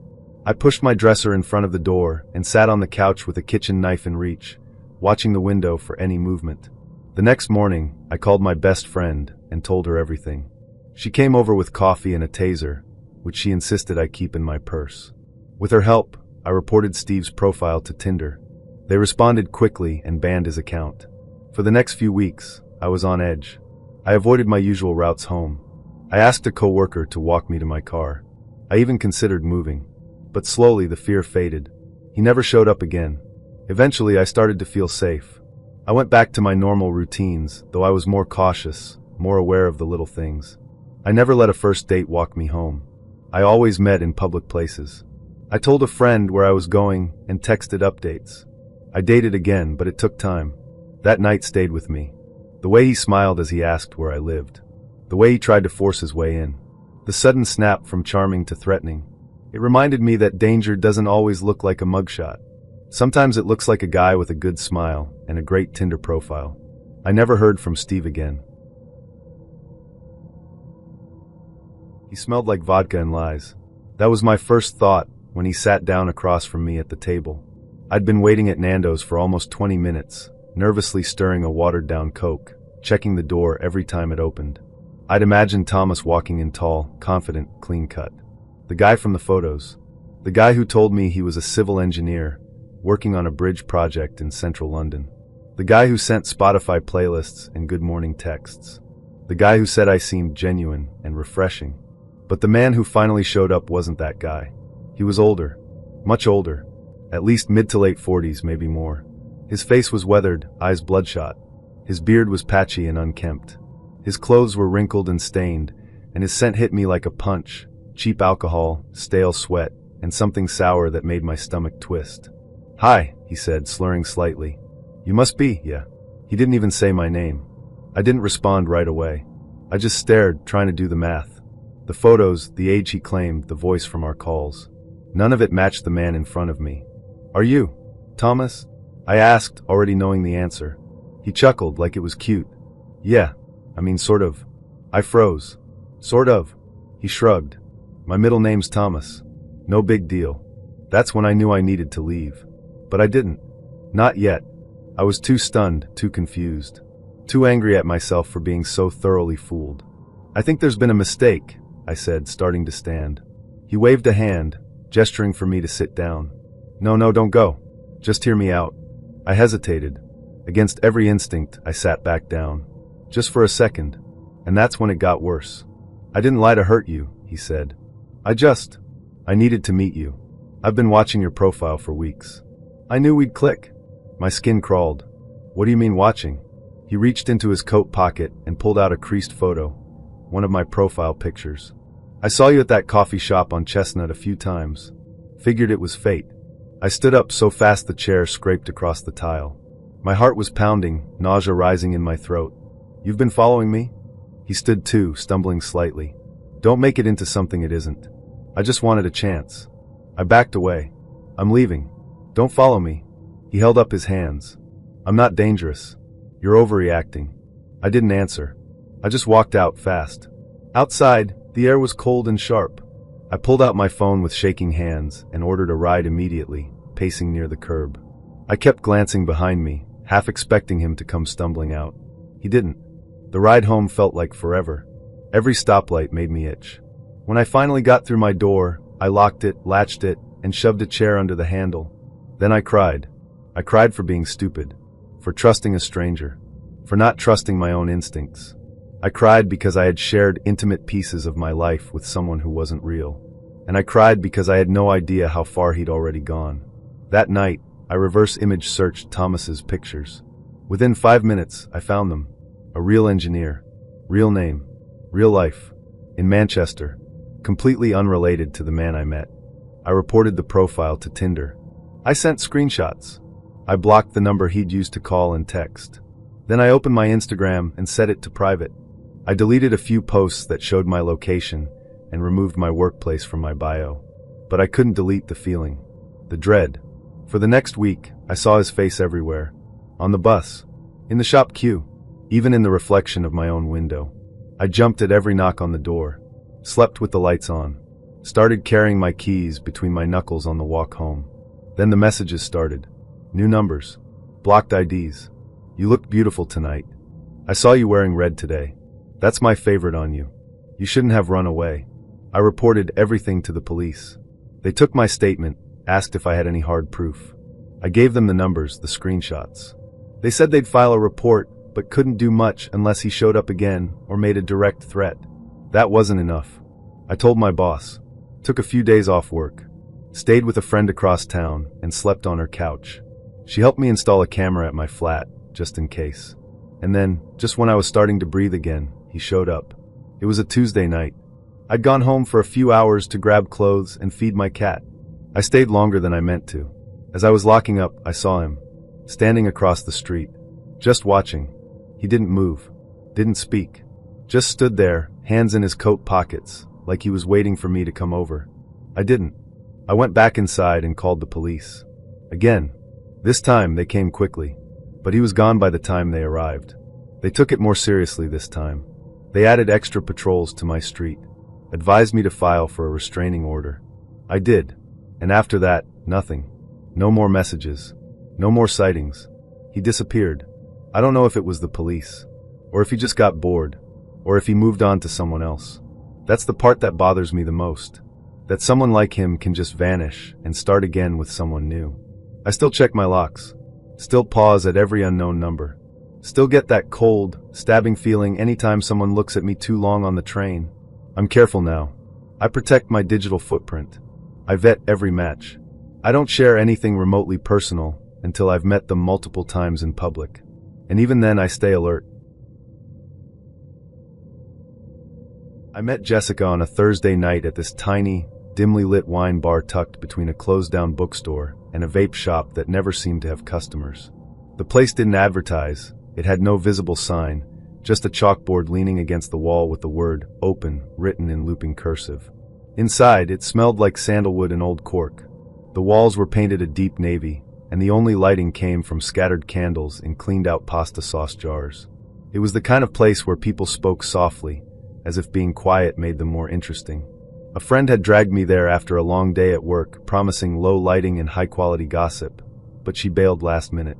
I pushed my dresser in front of the door and sat on the couch with a kitchen knife in reach, watching the window for any movement. The next morning, I called my best friend and told her everything. She came over with coffee and a taser, which she insisted I keep in my purse. With her help, I reported Steve's profile to Tinder. They responded quickly and banned his account. For the next few weeks, I was on edge. I avoided my usual routes home. I asked a coworker to walk me to my car. I even considered moving. But slowly the fear faded. He never showed up again. Eventually I started to feel safe. I went back to my normal routines, though I was more cautious, more aware of the little things. I never let a first date walk me home. I always met in public places. I told a friend where I was going and texted updates. I dated again, but it took time. That night stayed with me. The way he smiled as he asked where I lived. The way he tried to force his way in. The sudden snap from charming to threatening. It reminded me that danger doesn't always look like a mugshot. Sometimes it looks like a guy with a good smile and a great Tinder profile. I never heard from Steve again. He smelled like vodka and lies. That was my first thought when he sat down across from me at the table. I'd been waiting at Nando's for almost 20 minutes, nervously stirring a watered-down Coke, checking the door every time it opened. I'd imagined Thomas walking in tall, confident, clean-cut. The guy from the photos. The guy who told me he was a civil engineer, working on a bridge project in central London. The guy who sent Spotify playlists and good morning texts. The guy who said I seemed genuine and refreshing. But the man who finally showed up wasn't that guy. He was older. Much older. At least mid to late 40s, maybe more. His face was weathered, eyes bloodshot. His beard was patchy and unkempt. His clothes were wrinkled and stained, and his scent hit me like a punch. Cheap alcohol, stale sweat, and something sour that made my stomach twist. "Hi," he said, slurring slightly. "You must be, yeah." He didn't even say my name. I didn't respond right away. I just stared, trying to do the math. The photos, the age he claimed, the voice from our calls. None of it matched the man in front of me. "Are you Thomas?" I asked, already knowing the answer. He chuckled like it was cute. "Yeah, I mean, sort of." I froze. "Sort of." He shrugged. "My middle name's Thomas. No big deal." That's when I knew I needed to leave. But I didn't. Not yet. I was too stunned, too confused. Too angry at myself for being so thoroughly fooled. "I think there's been a mistake," I said, starting to stand. He waved a hand, gesturing for me to sit down. No, don't go. Just hear me out." I hesitated. Against every instinct, I sat back down. Just for a second. And that's when it got worse. "I didn't lie to hurt you," he said. I needed to meet you. I've been watching your profile for weeks. I knew we'd click." My skin crawled. "What do you mean watching?" He reached into his coat pocket and pulled out a creased photo, one of my profile pictures. "I saw you at that coffee shop on Chestnut a few times. Figured it was fate." I stood up so fast the chair scraped across the tile. My heart was pounding, nausea rising in my throat. "You've been following me?" He stood too, stumbling slightly. "Don't make it into something it isn't. I just wanted a chance." I backed away. "I'm leaving. Don't follow me." He held up his hands. "I'm not dangerous. You're overreacting." I didn't answer. I just walked out fast. Outside, the air was cold and sharp. I pulled out my phone with shaking hands and ordered a ride immediately, pacing near the curb. I kept glancing behind me, half expecting him to come stumbling out. He didn't. The ride home felt like forever. Every stoplight made me itch. When I finally got through my door, I locked it, latched it, and shoved a chair under the handle. Then I cried. I cried for being stupid, for trusting a stranger, for not trusting my own instincts. I cried because I had shared intimate pieces of my life with someone who wasn't real. And I cried because I had no idea how far he'd already gone. That night, I reverse image searched Thomas's pictures. Within 5 minutes, I found them. A real engineer. Real name. Real life. In Manchester. Completely unrelated to the man I met. I reported the profile to Tinder. I sent screenshots. I blocked the number he'd used to call and text. Then I opened my Instagram and set it to private. I deleted a few posts that showed my location and removed my workplace from my bio. But I couldn't delete the feeling. The dread. For the next week, I saw his face everywhere. On the bus. In the shop queue. Even in the reflection of my own window. I jumped at every knock on the door. Slept with the lights on. Started carrying my keys between my knuckles on the walk home. Then the messages started. New numbers. Blocked IDs. You looked beautiful tonight. I saw you wearing red today. That's my favorite on you. You shouldn't have run away. I reported everything to the police. They took my statement, asked if I had any hard proof. I gave them the numbers, the screenshots. They said they'd file a report, but couldn't do much unless he showed up again or made a direct threat. That wasn't enough. I told my boss. Took a few days off work. Stayed with a friend across town and slept on her couch. She helped me install a camera at my flat, just in case. And then, just when I was starting to breathe again, he showed up. It was a Tuesday night. I'd gone home for a few hours to grab clothes and feed my cat. I stayed longer than I meant to. As I was locking up, I saw him, standing across the street, just watching. He didn't move, didn't speak, just stood there, hands in his coat pockets, like he was waiting for me to come over. I didn't. I went back inside and called the police. Again. This time, they came quickly. But he was gone by the time they arrived. They took it more seriously this time. They added extra patrols to my street, advised me to file for a restraining order. I did. And after that, nothing. No more messages. No more sightings. He disappeared. I don't know if it was the police, or if he just got bored, or if he moved on to someone else. That's the part that bothers me the most. That someone like him can just vanish and start again with someone new. I still check my locks. Still pause at every unknown number. Still get that cold, stabbing feeling anytime someone looks at me too long on the train. I'm careful now. I protect my digital footprint. I vet every match. I don't share anything remotely personal until I've met them multiple times in public. And even then I stay alert. I met Jessica on a Thursday night at this tiny, dimly lit wine bar tucked between a closed-down bookstore and a vape shop that never seemed to have customers. The place didn't advertise. It had no visible sign, just a chalkboard leaning against the wall with the word "open" written in looping cursive. Inside, it smelled like sandalwood and old cork. The walls were painted a deep navy, and the only lighting came from scattered candles in cleaned-out pasta sauce jars. It was the kind of place where people spoke softly, as if being quiet made them more interesting. A friend had dragged me there after a long day at work, promising low lighting and high-quality gossip, but she bailed last minute.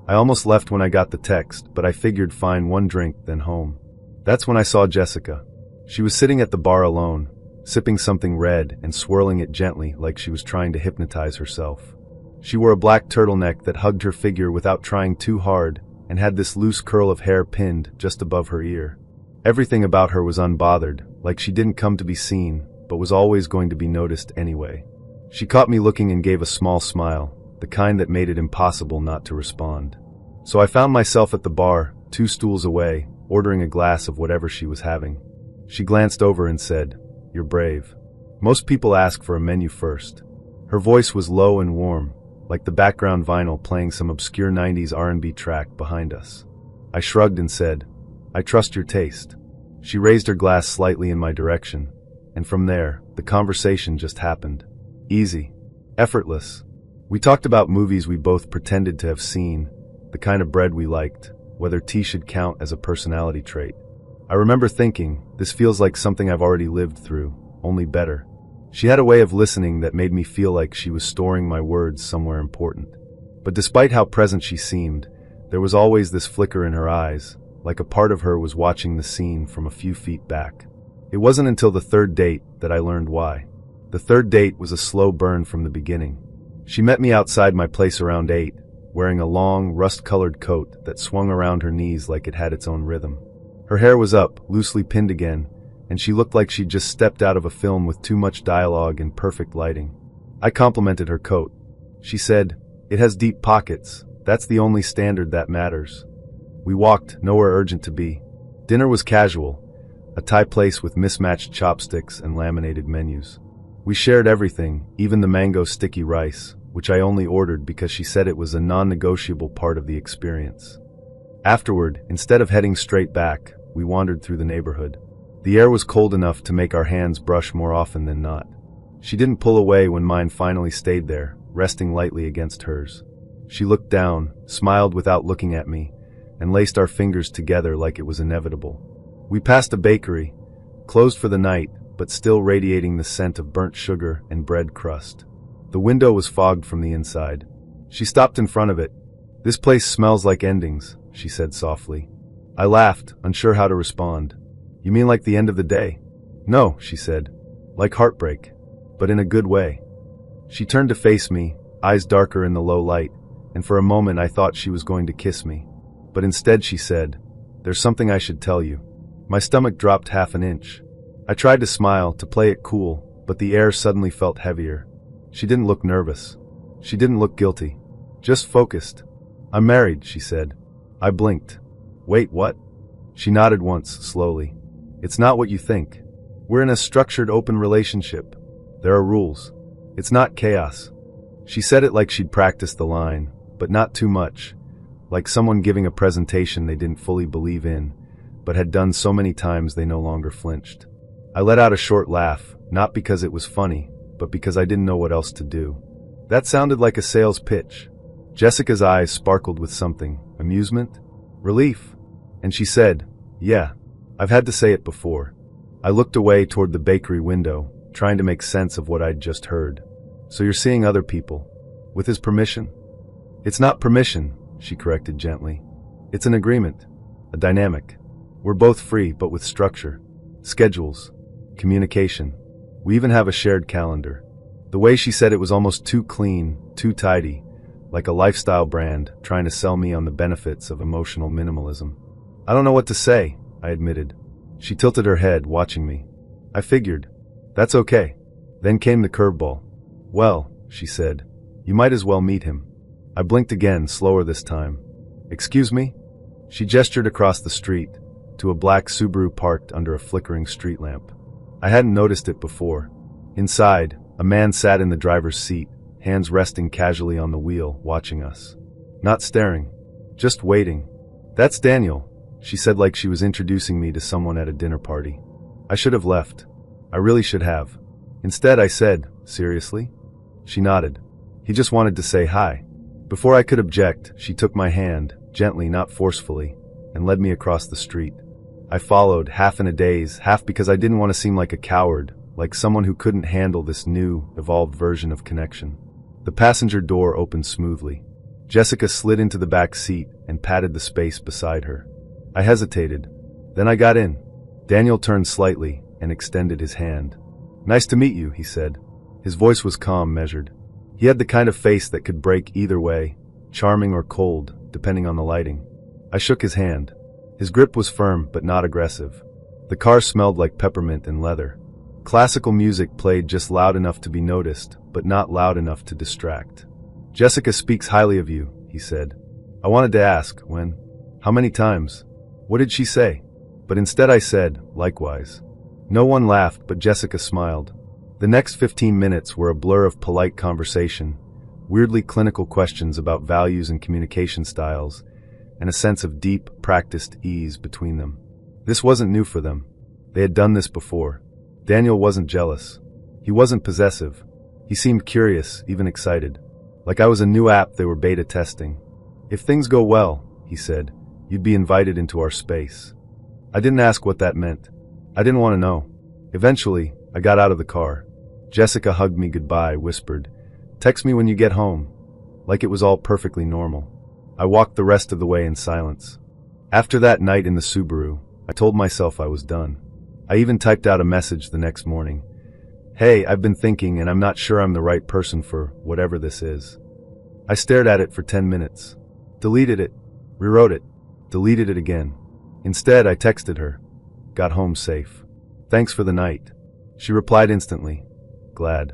I almost left when I got the text, but I figured fine, one drink, then home. That's when I saw Jessica. She was sitting at the bar alone, sipping something red and swirling it gently like she was trying to hypnotize herself. She wore a black turtleneck that hugged her figure without trying too hard and had this loose curl of hair pinned just above her ear. Everything about her was unbothered, like she didn't come to be seen, but was always going to be noticed anyway. She caught me looking and gave a small smile, the kind that made it impossible not to respond. So I found myself at the bar, 2 stools away, ordering a glass of whatever she was having. She glanced over and said, "You're brave. Most people ask for a menu first." Her voice was low and warm, like the background vinyl playing some obscure 90s R&B track behind us. I shrugged and said, "I trust your taste." She raised her glass slightly in my direction, and from there, the conversation just happened. Easy. Effortless. We talked about movies we both pretended to have seen, the kind of bread we liked, whether tea should count as a personality trait. I remember thinking, this feels like something I've already lived through, only better. She had a way of listening that made me feel like she was storing my words somewhere important. But despite how present she seemed, there was always this flicker in her eyes, like a part of her was watching the scene from a few feet back. It wasn't until the 3rd date that I learned why. The 3rd date was a slow burn from the beginning. She met me outside my place around 8, wearing a long, rust-colored coat that swung around her knees like it had its own rhythm. Her hair was up, loosely pinned again, and she looked like she'd just stepped out of a film with too much dialogue and perfect lighting. I complimented her coat. She said, "It has deep pockets. That's the only standard that matters." We walked, nowhere urgent to be. Dinner was casual, a Thai place with mismatched chopsticks and laminated menus. We shared everything, even the mango sticky rice, which I only ordered because she said it was a non-negotiable part of the experience. Afterward, instead of heading straight back, we wandered through the neighborhood. The air was cold enough to make our hands brush more often than not. She didn't pull away when mine finally stayed there, resting lightly against hers. She looked down, smiled without looking at me, and laced our fingers together like it was inevitable. We passed a bakery, closed for the night, but still radiating the scent of burnt sugar and bread crust. The window was fogged from the inside. She stopped in front of it. "This place smells like endings," she said softly. I laughed, unsure how to respond. "You mean like the end of the day?" "No," she said. "Like heartbreak, but in a good way." She turned to face me, eyes darker in the low light, and for a moment I thought she was going to kiss me. But instead she said, "There's something I should tell you." My stomach dropped half an inch. I tried to smile, to play it cool, but the air suddenly felt heavier. She didn't look nervous. She didn't look guilty. Just focused. "I'm married," she said. I blinked. Wait, what? She nodded once, slowly. It's not what you think. We're in a structured, open relationship. There are rules. It's not chaos. She said it like she'd practiced the line, but not too much, like someone giving a presentation they didn't fully believe in, but had done so many times they no longer flinched. I let out a short laugh, not because it was funny, but because I didn't know what else to do. That sounded like a sales pitch. Jessica's eyes sparkled with something. Amusement? Relief? And she said, "Yeah, I've had to say it before." I looked away toward the bakery window, trying to make sense of what I'd just heard. "So you're seeing other people? With his permission?" "It's not permission," she corrected gently. "It's an agreement. A dynamic. We're both free, but with structure. Schedules. Communication. We even have a shared calendar." The way she said it was almost too clean, too tidy, like a lifestyle brand trying to sell me on the benefits of emotional minimalism. "I don't know what to say," I admitted. She tilted her head, watching me. I figured. "That's okay." Then came the curveball. "Well," she said, "you might as well meet him." I blinked again, slower this time. "Excuse me?" She gestured across the street, to a black Subaru parked under a flickering street lamp. I hadn't noticed it before. Inside, a man sat in the driver's seat, hands resting casually on the wheel, watching us. Not staring, just waiting. "That's Daniel," she said like she was introducing me to someone at a dinner party. I should have left. I really should have. Instead, I said, "Seriously?" She nodded. "He just wanted to say hi." Before I could object, she took my hand, gently, not forcefully, and led me across the street. I followed, half in a daze, half because I didn't want to seem like a coward, like someone who couldn't handle this new, evolved version of connection. The passenger door opened smoothly. Jessica slid into the back seat and patted the space beside her. I hesitated. Then I got in. Daniel turned slightly and extended his hand. "Nice to meet you," he said. His voice was calm, measured. He had the kind of face that could break either way, charming or cold, depending on the lighting. I shook his hand. His grip was firm but not aggressive. The car smelled like peppermint and leather. Classical music played just loud enough to be noticed, but not loud enough to distract. "Jessica speaks highly of you," he said. I wanted to ask, when? How many times? What did she say? But instead I said, likewise. No one laughed, but Jessica smiled. The next 15 minutes were a blur of polite conversation, weirdly clinical questions about values and communication styles, and a sense of deep, practiced ease between them. This wasn't new for them. They had done this before. Daniel wasn't jealous. He wasn't possessive. He seemed curious, even excited. Like I was a new app they were beta testing. "If things go well," he said, "you'd be invited into our space." I didn't ask what that meant. I didn't want to know. Eventually, I got out of the car. Jessica hugged me goodbye, whispered, "Text me when you get home," like it was all perfectly normal. I walked the rest of the way in silence. After that night in the Subaru, I told myself I was done. I even typed out a message the next morning. "Hey, I've been thinking and I'm not sure I'm the right person for whatever this is." I stared at it for 10 minutes. Deleted it. Rewrote it. Deleted it again. Instead, I texted her. "Got home safe. Thanks for the night." She replied instantly. "Glad.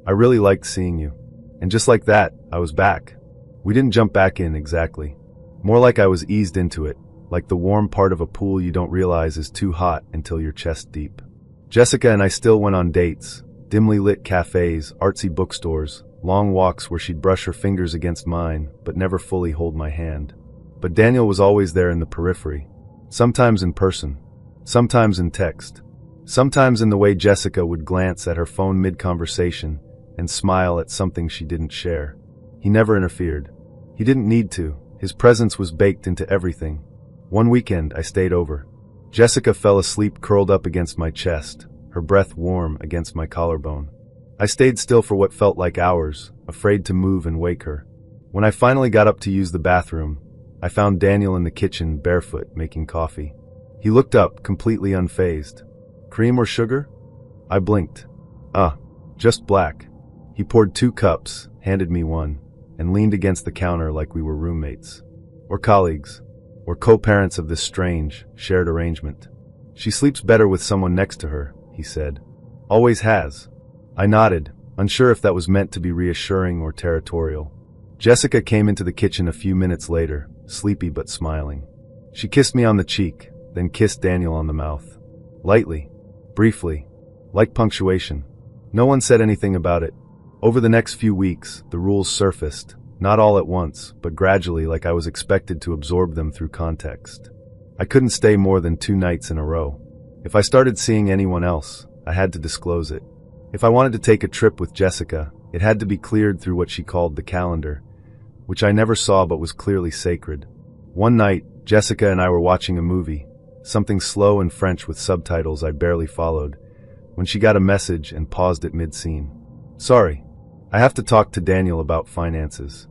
I really liked seeing you." And just like that, I was back. We didn't jump back in exactly. More like I was eased into it, like the warm part of a pool you don't realize is too hot until you're chest deep. Jessica and I still went on dates, dimly lit cafes, artsy bookstores, long walks where she'd brush her fingers against mine, but never fully hold my hand. But Daniel was always there in the periphery, sometimes in person, sometimes in text, sometimes in the way Jessica would glance at her phone mid-conversation and smile at something she didn't share. He never interfered. He didn't need to. His presence was baked into everything. One weekend, I stayed over. Jessica fell asleep curled up against my chest, her breath warm against my collarbone. I stayed still for what felt like hours, afraid to move and wake her. When I finally got up to use the bathroom, I found Daniel in the kitchen, barefoot, making coffee. He looked up, completely unfazed. "Cream or sugar?" I blinked. Just black." He poured 2 cups, handed me one, and leaned against the counter like we were roommates. Or colleagues. Or co-parents of this strange, shared arrangement. "She sleeps better with someone next to her," he said. "Always has." I nodded, unsure if that was meant to be reassuring or territorial. Jessica came into the kitchen a few minutes later, sleepy but smiling. She kissed me on the cheek, then kissed Daniel on the mouth. Lightly, briefly, like punctuation. No one said anything about it. Over the next few weeks, the rules surfaced, not all at once, but gradually, like I was expected to absorb them through context. I couldn't stay more than 2 nights in a row. If I started seeing anyone else, I had to disclose it. If I wanted to take a trip with Jessica, it had to be cleared through what she called the calendar, which I never saw but was clearly sacred. One night, Jessica and I were watching a movie, something slow and French with subtitles I barely followed, when she got a message and paused at mid-scene. Sorry, I have to talk to Daniel about finances.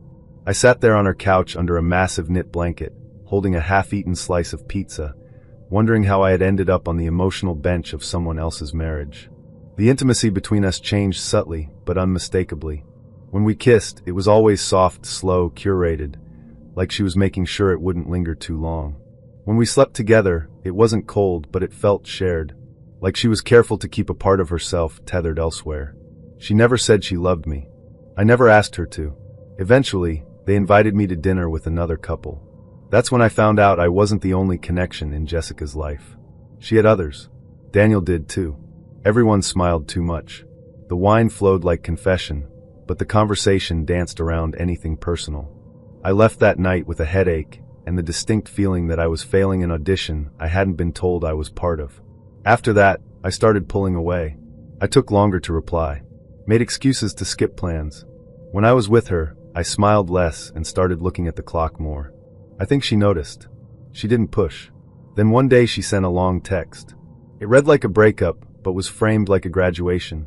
I sat there on her couch under a massive knit blanket, holding a half-eaten slice of pizza, wondering how I had ended up on the emotional bench of someone else's marriage. The intimacy between us changed subtly, but unmistakably. When we kissed, it was always soft, slow, curated, like she was making sure it wouldn't linger too long. When we slept together, it wasn't cold, but it felt shared, like she was careful to keep a part of herself tethered elsewhere. She never said she loved me. I never asked her to. Eventually, they invited me to dinner with another couple. That's when I found out I wasn't the only connection in Jessica's life. She had others. Daniel did too. Everyone smiled too much. The wine flowed like confession, but the conversation danced around anything personal. I left that night with a headache and the distinct feeling that I was failing an audition I hadn't been told I was part of. After that, I started pulling away. I took longer to reply, made excuses to skip plans. When I was with her, I smiled less and started looking at the clock more. I think she noticed. She didn't push. Then one day she sent a long text. It read like a breakup, but was framed like a graduation.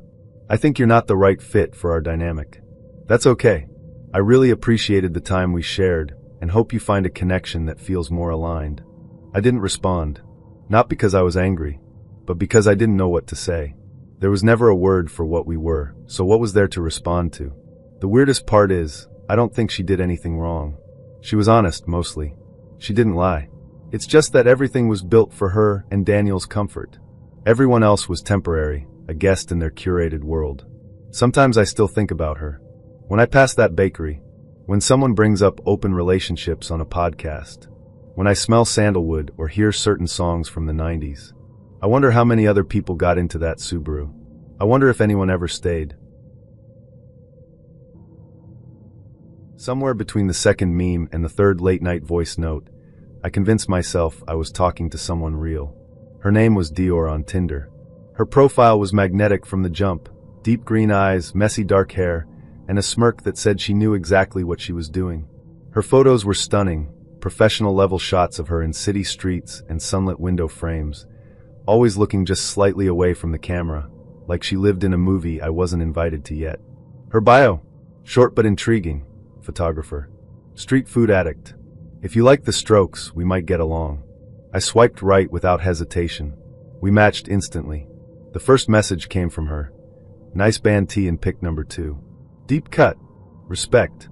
I think you're not the right fit for our dynamic. That's okay. I really appreciated the time we shared and hope you find a connection that feels more aligned. I didn't respond. Not because I was angry, but because I didn't know what to say. There was never a word for what we were, so what was there to respond to? The weirdest part is, I don't think she did anything wrong. She was honest, mostly. She didn't lie. It's just that everything was built for her and Daniel's comfort. Everyone else was temporary, a guest in their curated world. Sometimes I still think about her. When I pass that bakery, when someone brings up open relationships on a podcast, when I smell sandalwood or hear certain songs from the 90s, I wonder how many other people got into that Subaru. I wonder if anyone ever stayed. Somewhere between the second meme and the third late-night voice note, I convinced myself I was talking to someone real. Her name was Dior on Tinder. Her profile was magnetic from the jump, deep green eyes, messy dark hair, and a smirk that said she knew exactly what she was doing. Her photos were stunning, professional-level shots of her in city streets and sunlit window frames, always looking just slightly away from the camera, like she lived in a movie I wasn't invited to yet. Her bio, short but intriguing. Photographer. Street food addict. If you like the Strokes, we might get along. I swiped right without hesitation. We matched instantly. The first message came from her. Nice band tee in pic number 2. Deep cut. Respect.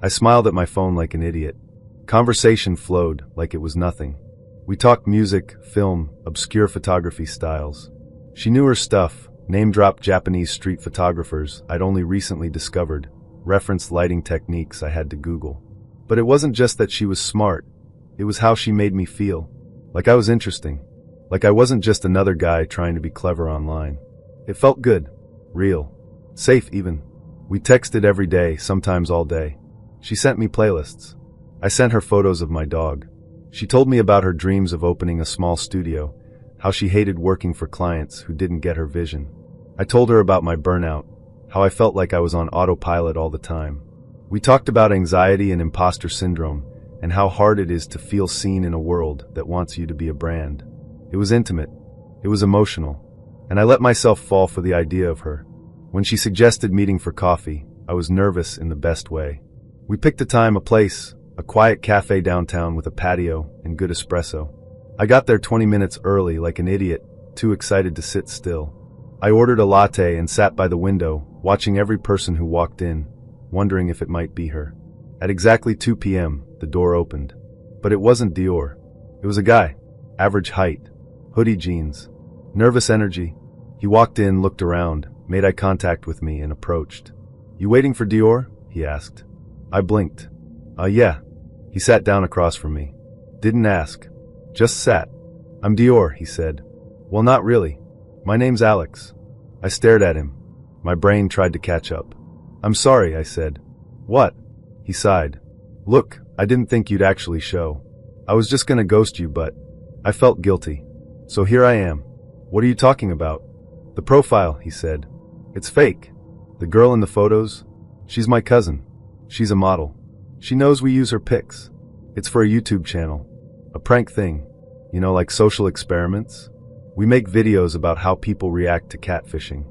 I smiled at my phone like an idiot. Conversation flowed like it was nothing. We talked music, film, obscure photography styles. She knew her stuff, name-dropped Japanese street photographers I'd only recently discovered, referenced lighting techniques I had to Google. But it wasn't just that she was smart, it was how she made me feel. Like I was interesting. Like I wasn't just another guy trying to be clever online. It felt good. Real. Safe even. We texted every day, sometimes all day. She sent me playlists. I sent her photos of my dog. She told me about her dreams of opening a small studio, how she hated working for clients who didn't get her vision. I told her about my burnout, how I felt like I was on autopilot all the time. We talked about anxiety and imposter syndrome, and how hard it is to feel seen in a world that wants you to be a brand. It was intimate. It was emotional. And I let myself fall for the idea of her. When she suggested meeting for coffee, I was nervous in the best way. We picked a time, a place, a quiet cafe downtown with a patio and good espresso. I got there 20 minutes early like an idiot, too excited to sit still. I ordered a latte and sat by the window, watching every person who walked in, wondering if it might be her. At exactly 2 p.m., the door opened. But it wasn't Dior. It was a guy. Average height. Hoodie jeans. Nervous energy. He walked in, looked around, made eye contact with me, and approached. "You waiting for Dior?" he asked. I blinked. Yeah. He sat down across from me. Didn't ask. Just sat. I'm Dior, he said. Well, not really. My name's Alex. I stared at him. My brain tried to catch up. I'm sorry, I said. What? He sighed. Look, I didn't think you'd actually show. I was just gonna ghost you, but I felt guilty. So here I am. What are you talking about? The profile, he said. It's fake. The girl in the photos? She's my cousin. She's a model. She knows we use her pics. It's for a YouTube channel. A prank thing. You know, like social experiments? We make videos about how people react to catfishing.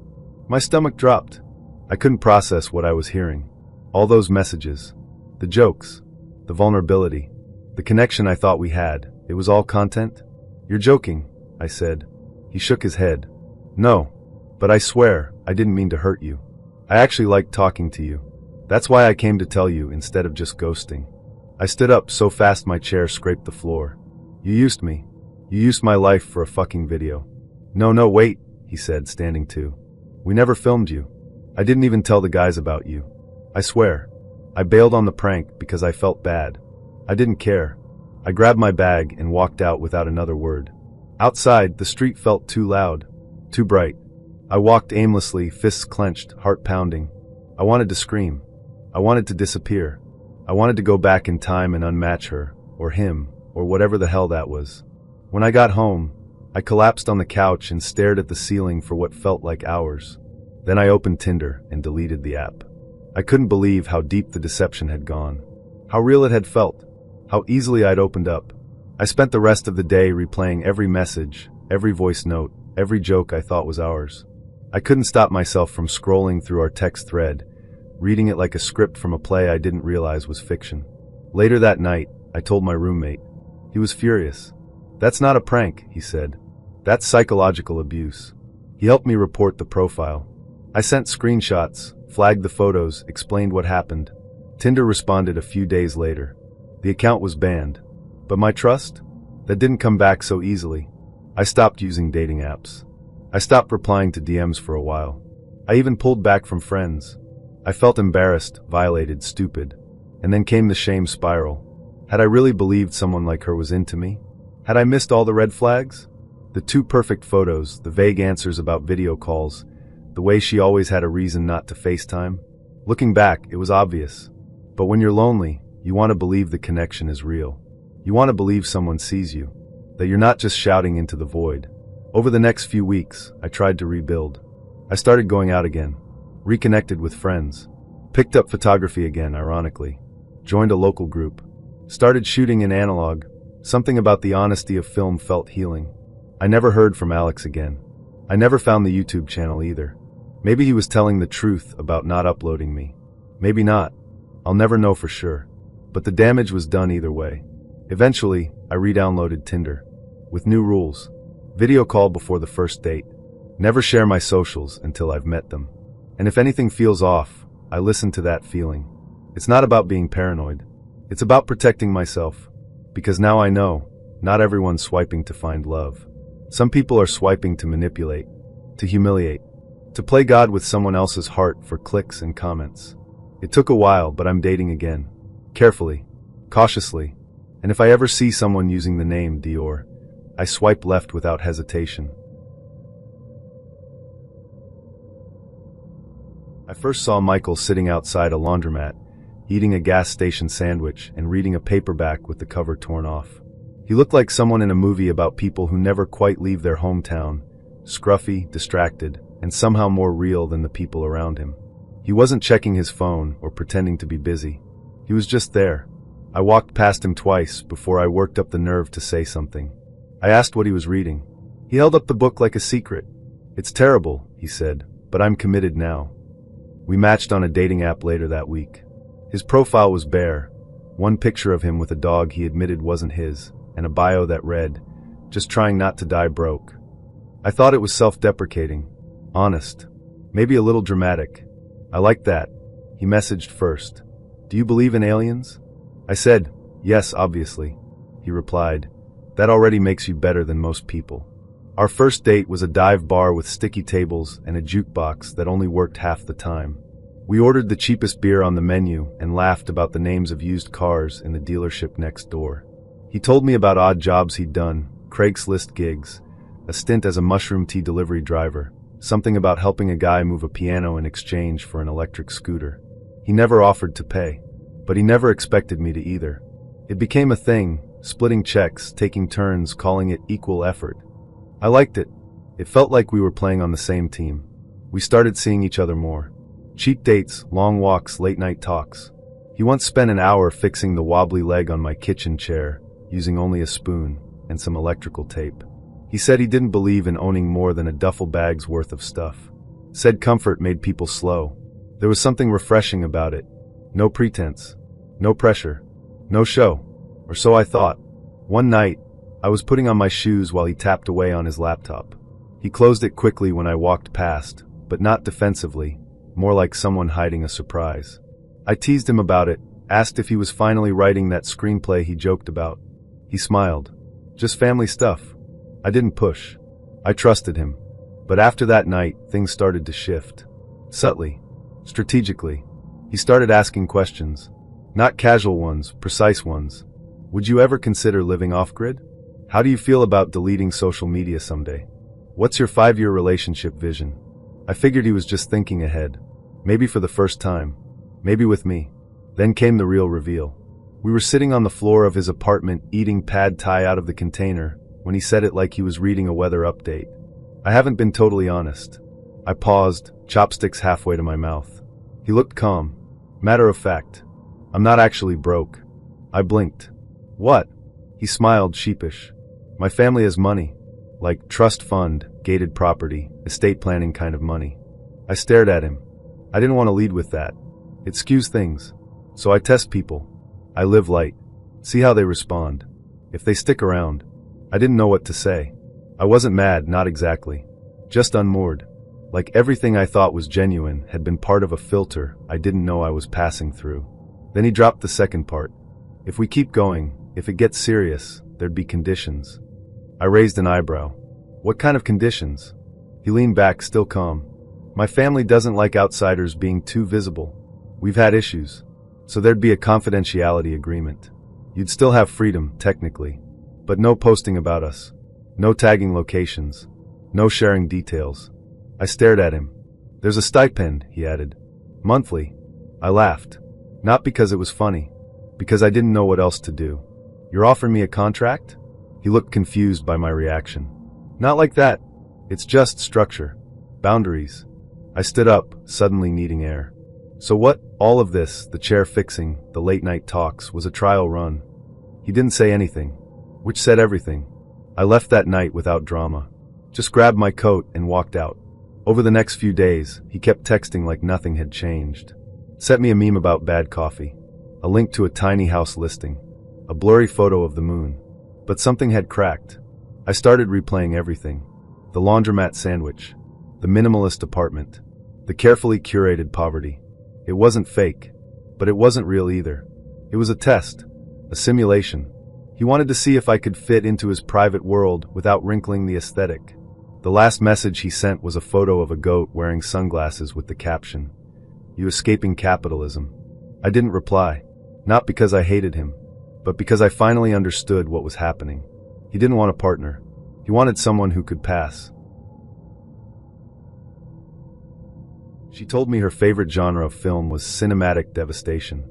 My stomach dropped. I couldn't process what I was hearing. All those messages. The jokes. The vulnerability. The connection I thought we had. It was all content? You're joking, I said. He shook his head. No. But I swear, I didn't mean to hurt you. I actually liked talking to you. That's why I came to tell you instead of just ghosting. I stood up so fast my chair scraped the floor. You used me. You used my life for a fucking video. No, wait, he said, standing too. We never filmed you. I didn't even tell the guys about you. I swear. I bailed on the prank because I felt bad. I didn't care. I grabbed my bag and walked out without another word. Outside, the street felt too loud, too bright. I walked aimlessly, fists clenched, heart pounding. I wanted to scream. I wanted to disappear. I wanted to go back in time and unmatch her, or him, or whatever the hell that was. When I got home, I collapsed on the couch and stared at the ceiling for what felt like hours. Then I opened Tinder and deleted the app. I couldn't believe how deep the deception had gone, how real it had felt, how easily I'd opened up. I spent the rest of the day replaying every message, every voice note, every joke I thought was ours. I couldn't stop myself from scrolling through our text thread, reading it like a script from a play I didn't realize was fiction. Later that night, I told my roommate. He was furious. That's not a prank, he said. That's psychological abuse. He helped me report the profile. I sent screenshots, flagged the photos, explained what happened. Tinder responded a few days later. The account was banned. But my trust? That didn't come back so easily. I stopped using dating apps. I stopped replying to DMs for a while. I even pulled back from friends. I felt embarrassed, violated, stupid. And then came the shame spiral. Had I really believed someone like her was into me? Had I missed all the red flags? The too perfect photos, the vague answers about video calls, the way she always had a reason not to FaceTime? Looking back, it was obvious. But when you're lonely, you want to believe the connection is real. You want to believe someone sees you, that you're not just shouting into the void. Over the next few weeks, I tried to rebuild. I started going out again, reconnected with friends, picked up photography again, ironically, joined a local group, started shooting in analog. Something about the honesty of film felt healing. I never heard from Alex again. I never found the YouTube channel either. Maybe he was telling the truth about not uploading me. Maybe not. I'll never know for sure. But the damage was done either way. Eventually, I re-downloaded Tinder. With new rules. Video call before the first date. Never share my socials until I've met them. And if anything feels off, I listen to that feeling. It's not about being paranoid. It's about protecting myself. Because now I know, not everyone's swiping to find love. Some people are swiping to manipulate, to humiliate, to play God with someone else's heart for clicks and comments. It took a while, but I'm dating again. Carefully, cautiously. And if I ever see someone using the name Dior, I swipe left without hesitation. I first saw Michael sitting outside a laundromat, eating a gas station sandwich and reading a paperback with the cover torn off. He looked like someone in a movie about people who never quite leave their hometown, scruffy, distracted, and somehow more real than the people around him. He wasn't checking his phone or pretending to be busy. He was just there. I walked past him twice before I worked up the nerve to say something. I asked what he was reading. He held up the book like a secret. It's terrible, he said, but I'm committed now. We matched on a dating app later that week. His profile was bare, one picture of him with a dog he admitted wasn't his, and a bio that read, "Just trying not to die broke." I thought it was self-deprecating, honest, maybe a little dramatic. I liked that. He messaged first. "Do you believe in aliens?" I said, "Yes, obviously." He replied, "That already makes you better than most people." Our first date was a dive bar with sticky tables and a jukebox that only worked half the time. We ordered the cheapest beer on the menu and laughed about the names of used cars in the dealership next door. He told me about odd jobs he'd done, Craigslist gigs, a stint as a mushroom tea delivery driver, something about helping a guy move a piano in exchange for an electric scooter. He never offered to pay, but he never expected me to either. It became a thing, splitting checks, taking turns, calling it equal effort. I liked it. It felt like we were playing on the same team. We started seeing each other more. Cheap dates, long walks, late-night talks. He once spent an hour fixing the wobbly leg on my kitchen chair, using only a spoon and some electrical tape. He said he didn't believe in owning more than a duffel bag's worth of stuff. Said comfort made people slow. There was something refreshing about it. No pretense. No pressure. No show. Or so I thought. One night, I was putting on my shoes while he tapped away on his laptop. He closed it quickly when I walked past, but not defensively, more like someone hiding a surprise. I teased him about it, asked if he was finally writing that screenplay he joked about. He smiled. Just family stuff. I didn't push. I trusted him. But after that night, things started to shift. Subtly. Strategically. He started asking questions. Not casual ones, precise ones. Would you ever consider living off-grid? How do you feel about deleting social media someday? What's your 5-year relationship vision? I figured he was just thinking ahead. Maybe for the first time. Maybe with me. Then came the real reveal. We were sitting on the floor of his apartment eating pad thai out of the container when he said it like he was reading a weather update. I haven't been totally honest. I paused, chopsticks halfway to my mouth. He looked calm. Matter of fact. I'm not actually broke. I blinked. What? He smiled, sheepish. My family has money. Like trust fund, gated property, estate planning kind of money. I stared at him. I didn't want to lead with that. It skews things. So I test people. I live light. See how they respond. If they stick around. I didn't know what to say. I wasn't mad, not exactly. Just unmoored. Like everything I thought was genuine had been part of a filter I didn't know I was passing through. Then he dropped the second part. If we keep going, if it gets serious, there'd be conditions. I raised an eyebrow. What kind of conditions? He leaned back, still calm. My family doesn't like outsiders being too visible. We've had issues. So there'd be a confidentiality agreement. You'd still have freedom, technically. But no posting about us. No tagging locations. No sharing details. I stared at him. There's a stipend, he added. Monthly. I laughed. Not because it was funny. Because I didn't know what else to do. You're offering me a contract? He looked confused by my reaction. Not like that. It's just structure. Boundaries. I stood up, suddenly needing air. So what, all of this, the chair fixing, the late night talks, was a trial run. He didn't say anything. Which said everything. I left that night without drama. Just grabbed my coat and walked out. Over the next few days, he kept texting like nothing had changed. Sent me a meme about bad coffee. A link to a tiny house listing. A blurry photo of the moon. But something had cracked. I started replaying everything. The laundromat sandwich. The minimalist apartment. The carefully curated poverty. It wasn't fake. But it wasn't real either. It was a test. A simulation. He wanted to see if I could fit into his private world without wrinkling the aesthetic. The last message he sent was a photo of a goat wearing sunglasses with the caption, "You escaping capitalism." I didn't reply. Not because I hated him, but because I finally understood what was happening. He didn't want a partner. He wanted someone who could pass. She told me her favorite genre of film was cinematic devastation.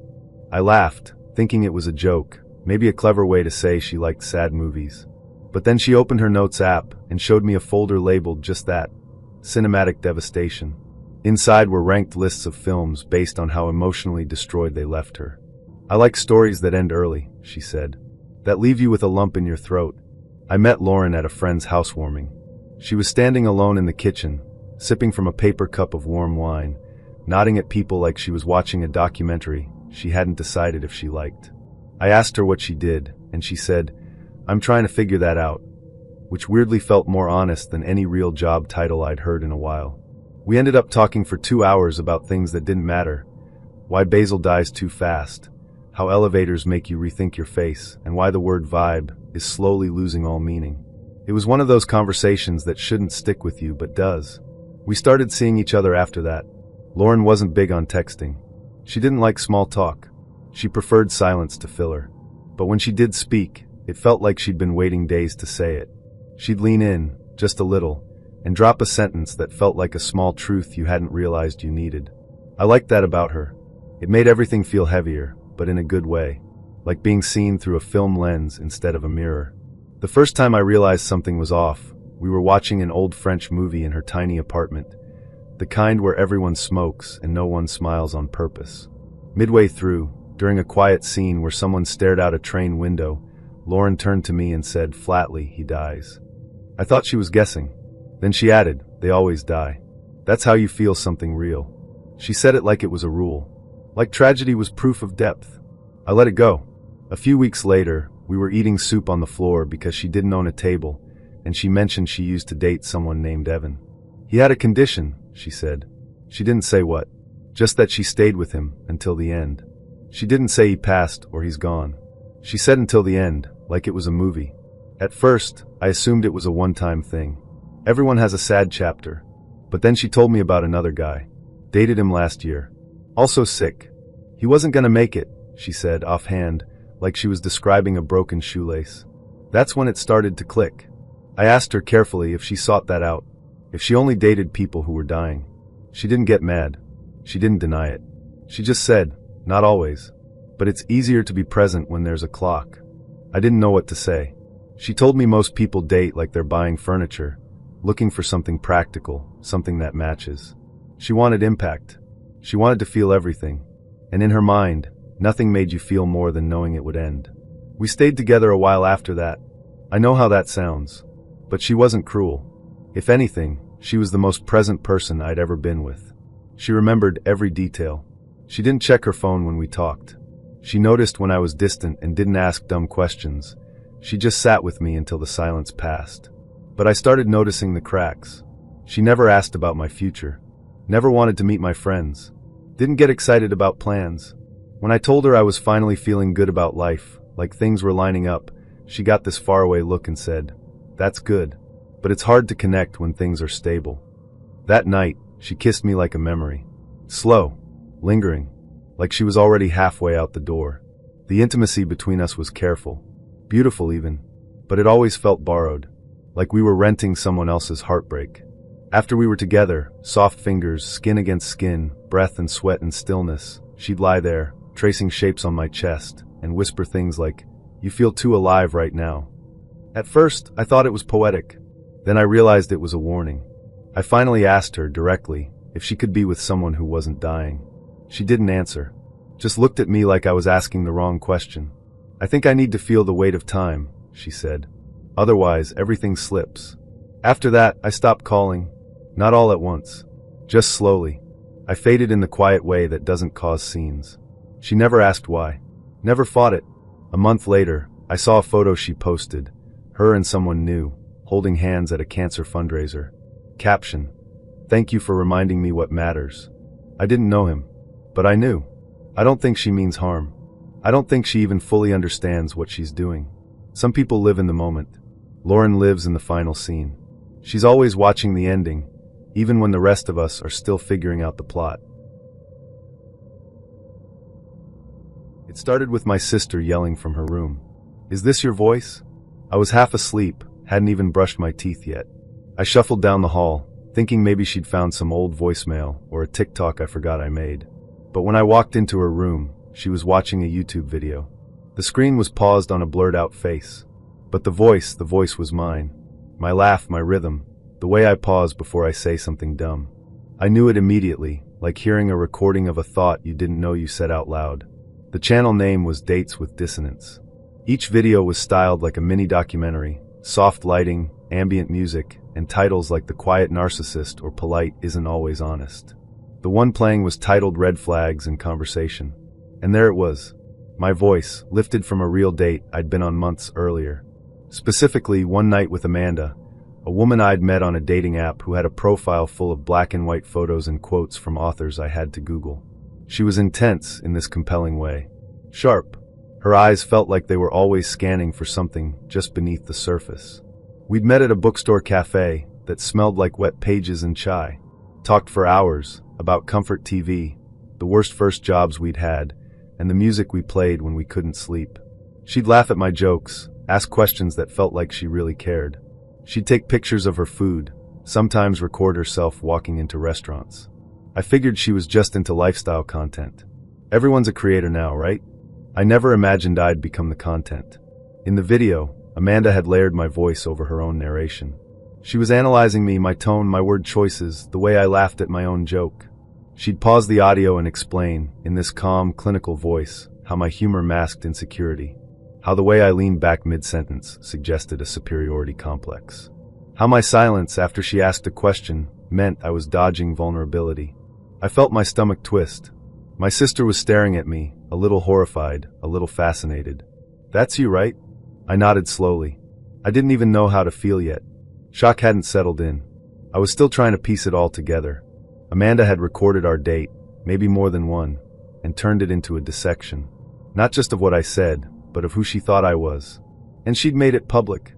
I laughed, thinking it was a joke, maybe a clever way to say she liked sad movies. But then she opened her notes app and showed me a folder labeled just that, cinematic devastation. Inside were ranked lists of films based on how emotionally destroyed they left her. I like stories that end early, she said, that leave you with a lump in your throat. I met Lauren at a friend's housewarming. She was standing alone in the kitchen, sipping from a paper cup of warm wine, nodding at people like she was watching a documentary she hadn't decided if she liked. I asked her what she did, and she said, "I'm trying to figure that out," which weirdly felt more honest than any real job title I'd heard in a while. We ended up talking for 2 hours about things that didn't matter, why basil dies too fast, how elevators make you rethink your face, and why the word vibe is slowly losing all meaning. It was one of those conversations that shouldn't stick with you but does. We started seeing each other after that. Lauren wasn't big on texting. She didn't like small talk. She preferred silence to filler. But when she did speak, it felt like she'd been waiting days to say it. She'd lean in, just a little, and drop a sentence that felt like a small truth you hadn't realized you needed. I liked that about her. It made everything feel heavier, but in a good way, like being seen through a film lens instead of a mirror. The first time I realized something was off, we were watching an old French movie in her tiny apartment, the kind where everyone smokes and no one smiles on purpose. Midway through, during a quiet scene where someone stared out a train window, Lauren turned to me and said flatly, "He dies." I thought she was guessing. Then she added, "They always die. That's how you feel something real." She said it like it was a rule, like tragedy was proof of depth. I let it go. A few weeks later, we were eating soup on the floor because she didn't own a table, and she mentioned she used to date someone named Evan. "He had a condition," she said. She didn't say what, just that she stayed with him until the end. She didn't say he passed or he's gone. She said until the end, like it was a movie. At first, I assumed it was a one-time thing. Everyone has a sad chapter. But then she told me about another guy. Dated him last year. Also sick. He wasn't gonna make it, she said offhand, like she was describing a broken shoelace. That's when it started to click. I asked her carefully if she sought that out, if she only dated people who were dying. She didn't get mad. She didn't deny it. She just said, "Not always. But it's easier to be present when there's a clock." I didn't know what to say. She told me most people date like they're buying furniture, looking for something practical, something that matches. She wanted impact. She wanted to feel everything. And in her mind, nothing made you feel more than knowing it would end. We stayed together a while after that. I know how that sounds. But she wasn't cruel. If anything, she was the most present person I'd ever been with. She remembered every detail. She didn't check her phone when we talked. She noticed when I was distant and didn't ask dumb questions. She just sat with me until the silence passed. But I started noticing the cracks. She never asked about my future. Never wanted to meet my friends. Didn't get excited about plans. When I told her I was finally feeling good about life, like things were lining up, she got this faraway look and said, "That's good. But it's hard to connect when things are stable." That night, she kissed me like a memory. Slow, lingering, like she was already halfway out the door. The intimacy between us was careful, beautiful even, but it always felt borrowed, like we were renting someone else's heartbreak. After we were together, soft fingers, skin against skin, breath and sweat and stillness, she'd lie there, tracing shapes on my chest, and whisper things like, "You feel too alive right now." At first, I thought it was poetic. Then I realized it was a warning. I finally asked her directly if she could be with someone who wasn't dying. She didn't answer, just looked at me like I was asking the wrong question. "I think I need to feel the weight of time," she said. "Otherwise, everything slips." After that, I stopped calling. Not all at once. Just slowly. I faded in the quiet way that doesn't cause scenes. She never asked why. Never fought it. A month later, I saw a photo she posted. Her and someone new, holding hands at a cancer fundraiser. Caption: "Thank you for reminding me what matters." I didn't know him, but I knew. I don't think she means harm. I don't think she even fully understands what she's doing. Some people live in the moment. Lauren lives in the final scene. She's always watching the ending, even when the rest of us are still figuring out the plot. It started with my sister yelling from her room, "Is this your voice?" I was half asleep, hadn't even brushed my teeth yet. I shuffled down the hall, thinking maybe she'd found some old voicemail or a TikTok I forgot I made. But when I walked into her room, she was watching a YouTube video. The screen was paused on a blurred-out face. But the voice was mine. My laugh, my rhythm, the way I pause before I say something dumb. I knew it immediately, like hearing a recording of a thought you didn't know you said out loud. The channel name was Dates with Dissonance. Each video was styled like a mini documentary, soft lighting, ambient music, and titles like The Quiet Narcissist or Polite Isn't Always Honest. The one playing was titled Red Flags in Conversation. And there it was. My voice, lifted from a real date I'd been on months earlier. Specifically, one night with Amanda, a woman I'd met on a dating app who had a profile full of black and white photos and quotes from authors I had to Google. She was intense in this compelling way. Sharp. Her eyes felt like they were always scanning for something just beneath the surface. We'd met at a bookstore cafe that smelled like wet pages and chai. talked for hours about comfort TV, the worst first jobs we'd had, and the music we played when we couldn't sleep. She'd laugh at my jokes, ask questions that felt like she really cared. She'd take pictures of her food, sometimes record herself walking into restaurants. I figured she was just into lifestyle content. Everyone's a creator now, right? I never imagined I'd become the content. In the video, Amanda had layered my voice over her own narration. She was analyzing me, my tone, my word choices, the way I laughed at my own joke. She'd pause the audio and explain, in this calm, clinical voice, how my humor masked insecurity. How the way I leaned back mid-sentence suggested a superiority complex. How my silence after she asked a question meant I was dodging vulnerability. I felt my stomach twist. My sister was staring at me, a little horrified, a little fascinated. "That's you, right?" I nodded slowly. I didn't even know how to feel yet. Shock hadn't settled in. I was still trying to piece it all together. Amanda had recorded our date, maybe more than one, and turned it into a dissection. Not just of what I said, but of who she thought I was. And she'd made it public.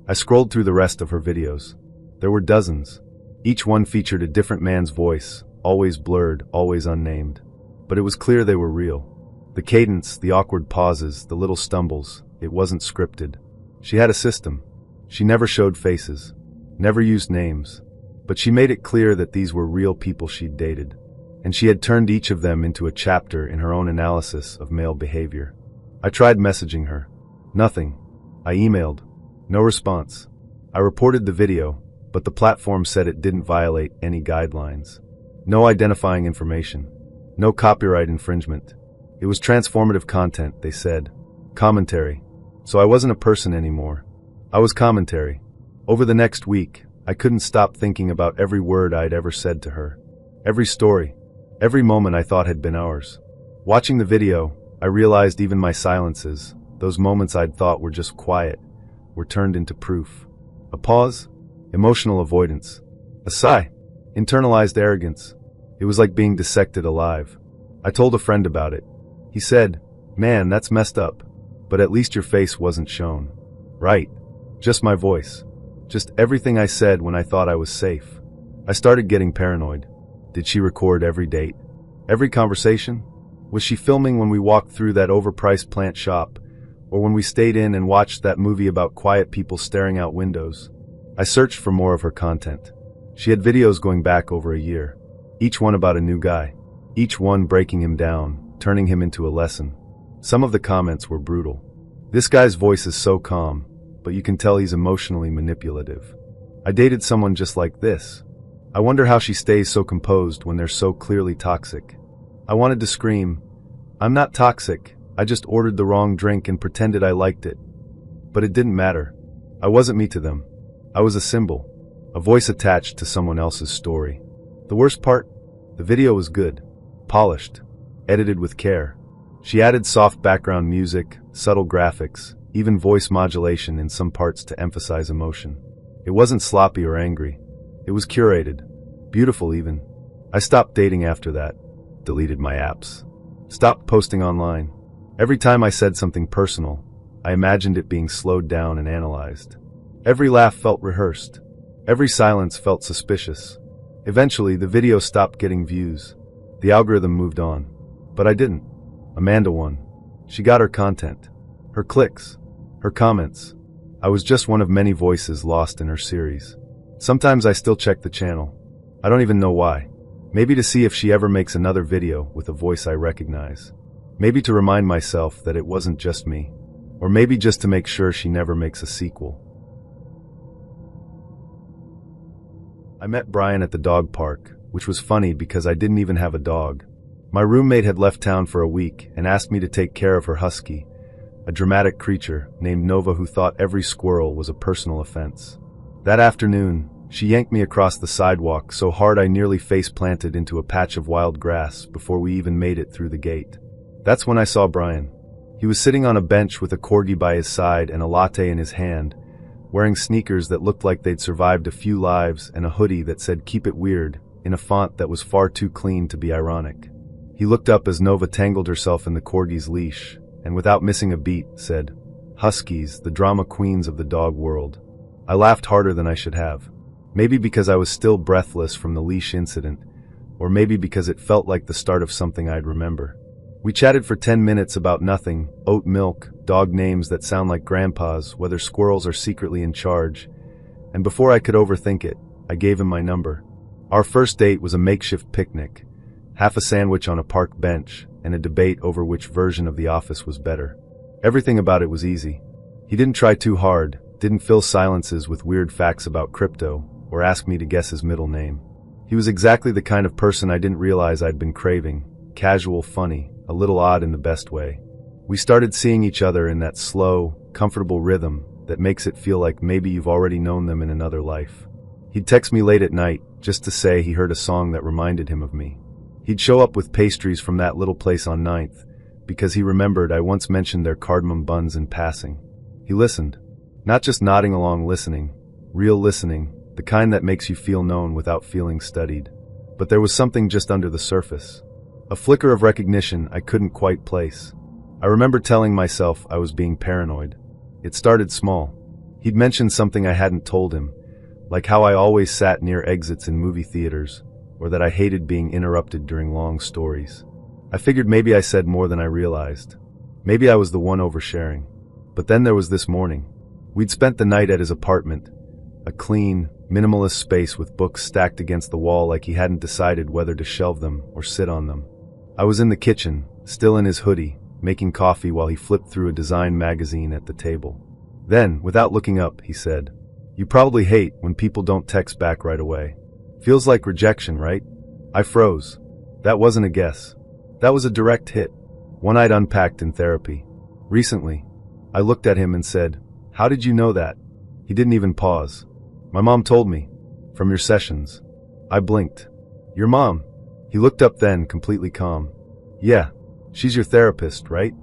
I scrolled through the rest of her videos. There were dozens. Each one featured a different man's voice, always blurred, always unnamed. But it was clear they were real. The cadence, the awkward pauses, the little stumbles, it wasn't scripted. She had a system. She never showed faces, never used names. But she made it clear that these were real people she'd dated. And she had turned each of them into a chapter in her own analysis of male behavior. I tried messaging her. Nothing. I emailed. No response. I reported the video, but the platform said it didn't violate any guidelines. No identifying information. No copyright infringement. It was transformative content, they said. Commentary. So I wasn't a person anymore. I was commentary. Over the next week, I couldn't stop thinking about every word I'd ever said to her. Every story. Every moment I thought had been ours. Watching the video, I realized even my silences, those moments I'd thought were just quiet, were turned into proof. A pause, emotional avoidance. A sigh, internalized arrogance. It was like being dissected alive. I told a friend about it. He said, "Man, that's messed up. But at least your face wasn't shown." Right. Just my voice. Just everything I said when I thought I was safe. I started getting paranoid. Did she record every date? Every conversation? Was she filming when we walked through that overpriced plant shop, or when we stayed in and watched that movie about quiet people staring out windows? I searched for more of her content. She had videos going back over a year, each one about a new guy, each one breaking him down, turning him into a lesson. Some of the comments were brutal. "This guy's voice is so calm, but you can tell he's emotionally manipulative. I dated someone just like this. I wonder how she stays so composed when they're so clearly toxic." I wanted to scream, "I'm not toxic, I just ordered the wrong drink and pretended I liked it." But it didn't matter. I wasn't me to them. I was a symbol, a voice attached to someone else's story. The worst part? The video was good, polished, edited with care. She added soft background music, subtle graphics, even voice modulation in some parts to emphasize emotion. It wasn't sloppy or angry. It was curated, beautiful even. I stopped dating after that. Deleted my apps. Stopped posting online. Every time I said something personal, I imagined it being slowed down and analyzed. Every laugh felt rehearsed. Every silence felt suspicious. Eventually, the video stopped getting views. The algorithm moved on. But I didn't. Amanda won. She got her content. Her clicks. Her comments. I was just one of many voices lost in her series. Sometimes I still check the channel. I don't even know why. Maybe to see if she ever makes another video with a voice I recognize. Maybe to remind myself that it wasn't just me. Or maybe just to make sure she never makes a sequel. I met Brian at the dog park, which was funny because I didn't even have a dog. My roommate had left town for a week and asked me to take care of her husky, a dramatic creature named Nova who thought every squirrel was a personal offense. That afternoon, she yanked me across the sidewalk so hard I nearly face-planted into a patch of wild grass before we even made it through the gate. That's when I saw Brian. He was sitting on a bench with a corgi by his side and a latte in his hand, wearing sneakers that looked like they'd survived a few lives and a hoodie that said "Keep it weird" in a font that was far too clean to be ironic. He looked up as Nova tangled herself in the corgi's leash, and without missing a beat, said, "Huskies, the drama queens of the dog world." I laughed harder than I should have. Maybe because I was still breathless from the leash incident, or maybe because it felt like the start of something I'd remember. We chatted for 10 minutes about nothing: oat milk, dog names that sound like grandpa's, whether squirrels are secretly in charge, and before I could overthink it, I gave him my number. Our first date was a makeshift picnic, half a sandwich on a park bench, and a debate over which version of The Office was better. Everything about it was easy. He didn't try too hard, didn't fill silences with weird facts about crypto, or ask me to guess his middle name. He was exactly the kind of person I didn't realize I'd been craving: casual, funny, a little odd in the best way. We started seeing each other in that slow, comfortable rhythm that makes it feel like maybe you've already known them in another life. He'd text me late at night just to say he heard a song that reminded him of me. He'd show up with pastries from that little place on 9th because he remembered I once mentioned their cardamom buns in passing. He listened. Not just nodding along, listening. Real listening, the kind that makes you feel known without feeling studied. But there was something just under the surface. A flicker of recognition I couldn't quite place. I remember telling myself I was being paranoid. It started small. He'd mentioned something I hadn't told him, like how I always sat near exits in movie theaters, or that I hated being interrupted during long stories. I figured maybe I said more than I realized. Maybe I was the one oversharing. But then there was this morning. We'd spent the night at his apartment, a clean, minimalist space with books stacked against the wall like he hadn't decided whether to shelve them or sit on them. I was in the kitchen, still in his hoodie, making coffee while he flipped through a design magazine at the table. Then, without looking up, he said, "You probably hate when people don't text back right away. Feels like rejection, right?" I froze. That wasn't a guess. That was a direct hit, one I'd unpacked in therapy. Recently, I looked at him and said, "How did you know that?" He didn't even pause. "My mom told me. From your sessions." I blinked. "Your mom?" He looked up then, completely calm. "Yeah, she's your therapist, right?"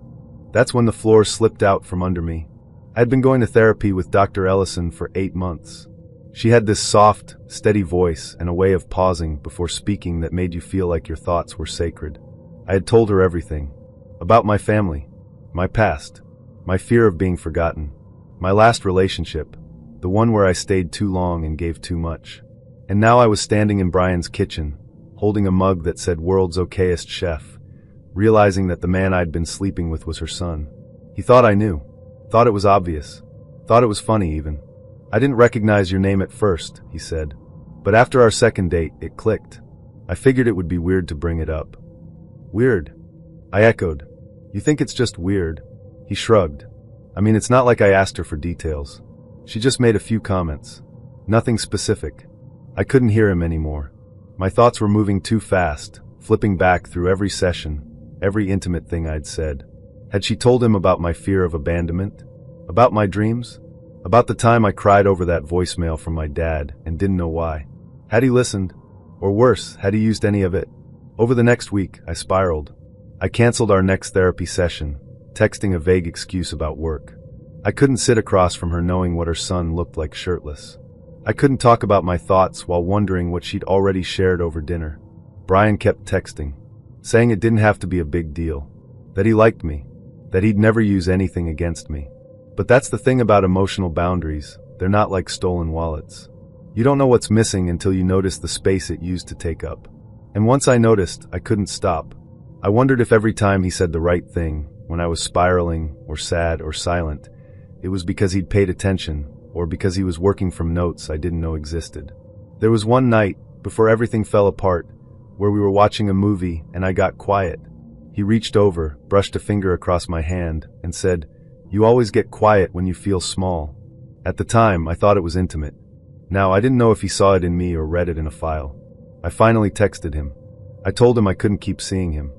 That's when the floor slipped out from under me. I'd been going to therapy with Dr. Ellison for 8 months. She had this soft, steady voice and a way of pausing before speaking that made you feel like your thoughts were sacred. I had told her everything. About my family, my past, my fear of being forgotten, my last relationship, the one where I stayed too long and gave too much. And now I was standing in Brian's kitchen, holding a mug that said "World's Okayest Chef," realizing that the man I'd been sleeping with was her son. He thought I knew. Thought it was obvious. Thought it was funny even. "I didn't recognize your name at first," he said. "But after our second date, it clicked. I figured it would be weird to bring it up." "Weird?" I echoed. "You think it's just weird?" He shrugged. "I mean, it's not like I asked her for details. She just made a few comments. Nothing specific." I couldn't hear him anymore. My thoughts were moving too fast, flipping back through every session, every intimate thing I'd said. Had she told him about my fear of abandonment? About my dreams? About the time I cried over that voicemail from my dad and didn't know why? Had he listened? Or worse, had he used any of it? Over the next week, I spiraled. I canceled our next therapy session, texting a vague excuse about work. I couldn't sit across from her knowing what her son looked like shirtless. I couldn't talk about my thoughts while wondering what she'd already shared over dinner. Brian kept texting, saying it didn't have to be a big deal, that he liked me, that he'd never use anything against me. But that's the thing about emotional boundaries, they're not like stolen wallets. You don't know what's missing until you notice the space it used to take up. And once I noticed, I couldn't stop. I wondered if every time he said the right thing, when I was spiraling, or sad, or silent, it was because he'd paid attention, or because he was working from notes I didn't know existed. There was one night, before everything fell apart, where we were watching a movie and I got quiet. He reached over, brushed a finger across my hand, and said, "You always get quiet when you feel small." At the time, I thought it was intimate. Now, I didn't know if he saw it in me or read it in a file. I finally texted him. I told him I couldn't keep seeing him,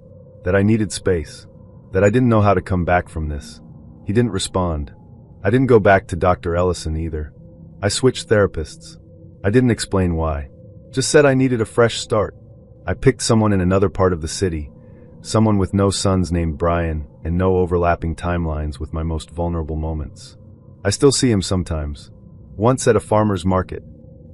that I needed space, that I didn't know how to come back from this. He didn't respond. I didn't go back to Dr. Ellison either. I switched therapists. I didn't explain why. Just said I needed a fresh start. I picked someone in another part of the city, someone with no sons named Brian and no overlapping timelines with my most vulnerable moments. I still see him sometimes. Once at a farmer's market.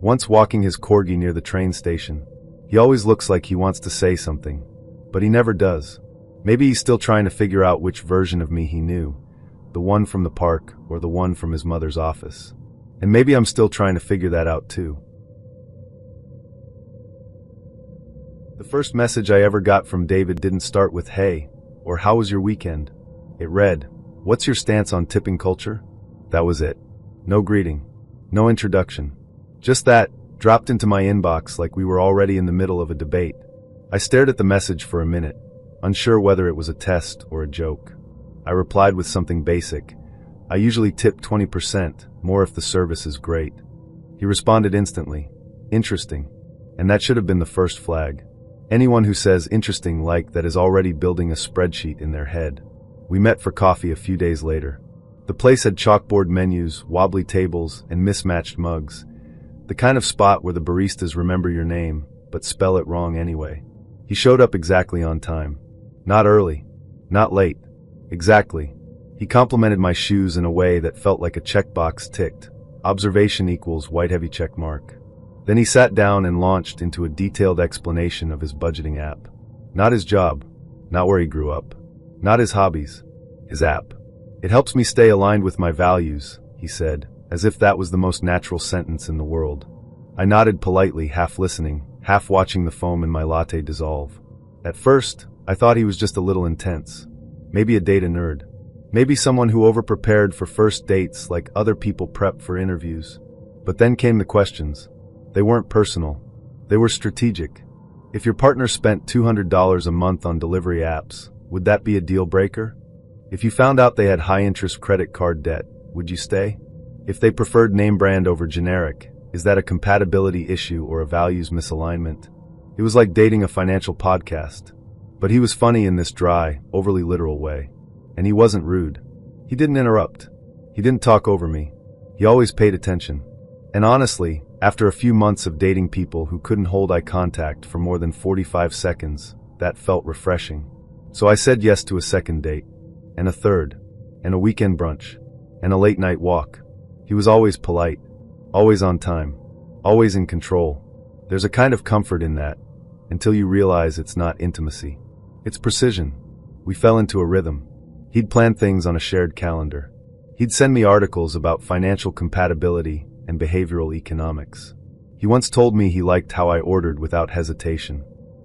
Once walking his corgi near the train station. He always looks like he wants to say something, but he never does. Maybe he's still trying to figure out which version of me he knew, the one from the park or the one from his mother's office. And maybe I'm still trying to figure that out too. The first message I ever got from David didn't start with "Hey" or "How was your weekend?" It read, "What's your stance on tipping culture?" That was it. No greeting. No introduction. Just that, dropped into my inbox like we were already in the middle of a debate. I stared at the message for a minute, unsure whether it was a test or a joke. I replied with something basic. I usually tip 20%, more if the service is great. He responded instantly. Interesting. And that should have been the first flag. Anyone who says interesting like that is already building a spreadsheet in their head. We met for coffee a few days later. The place had chalkboard menus, wobbly tables, and mismatched mugs. The kind of spot where the baristas remember your name, but spell it wrong anyway. He showed up exactly on time. Not early. Not late. Exactly. He complimented my shoes in a way that felt like a checkbox ticked. Observation equals white heavy check mark. Then he sat down and launched into a detailed explanation of his budgeting app. Not his job. Not where he grew up. Not his hobbies. His app. It helps me stay aligned with my values, he said, as if that was the most natural sentence in the world. I nodded politely, half listening, half watching the foam in my latte dissolve. At first, I thought he was just a little intense. Maybe a data nerd. Maybe someone who overprepared for first dates like other people prep for interviews. But then came the questions. They weren't personal. They were strategic. If your partner spent $200 a month on delivery apps, would that be a deal breaker? If you found out they had high-interest credit card debt, would you stay? If they preferred name brand over generic, is that a compatibility issue or a values misalignment? It was like dating a financial podcast. But he was funny in this dry, overly literal way. And he wasn't rude. He didn't interrupt. He didn't talk over me. He always paid attention. And honestly, after a few months of dating people who couldn't hold eye contact for more than 45 seconds, that felt refreshing. So I said yes to a second date, and a third, and a weekend brunch, and a late night walk. He was always polite, always on time, always in control. There's a kind of comfort in that, until you realize it's not intimacy. It's precision. We fell into a rhythm. He'd plan things on a shared calendar. He'd send me articles about financial compatibility and behavioral economics. He once told me he liked how I ordered without hesitation.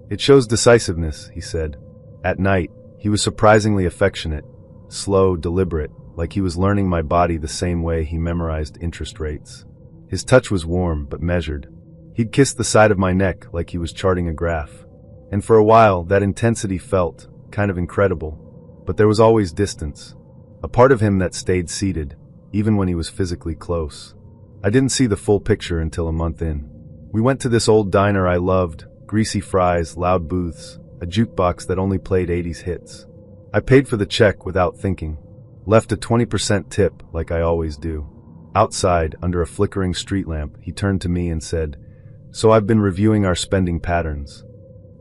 It shows decisiveness, he said. At night, he was surprisingly affectionate, slow, deliberate, like he was learning my body the same way he memorized interest rates. His touch was warm but measured. He'd kiss the side of my neck like he was charting a graph. And for a while, that intensity felt kind of incredible. But there was always distance. A part of him that stayed seated, even when he was physically close. I didn't see the full picture until a month in. We went to this old diner I loved, greasy fries, loud booths, a jukebox that only played 80s hits. I paid for the check without thinking, left a 20% tip like I always do. Outside, under a flickering street lamp, he turned to me and said, "So I've been reviewing our spending patterns."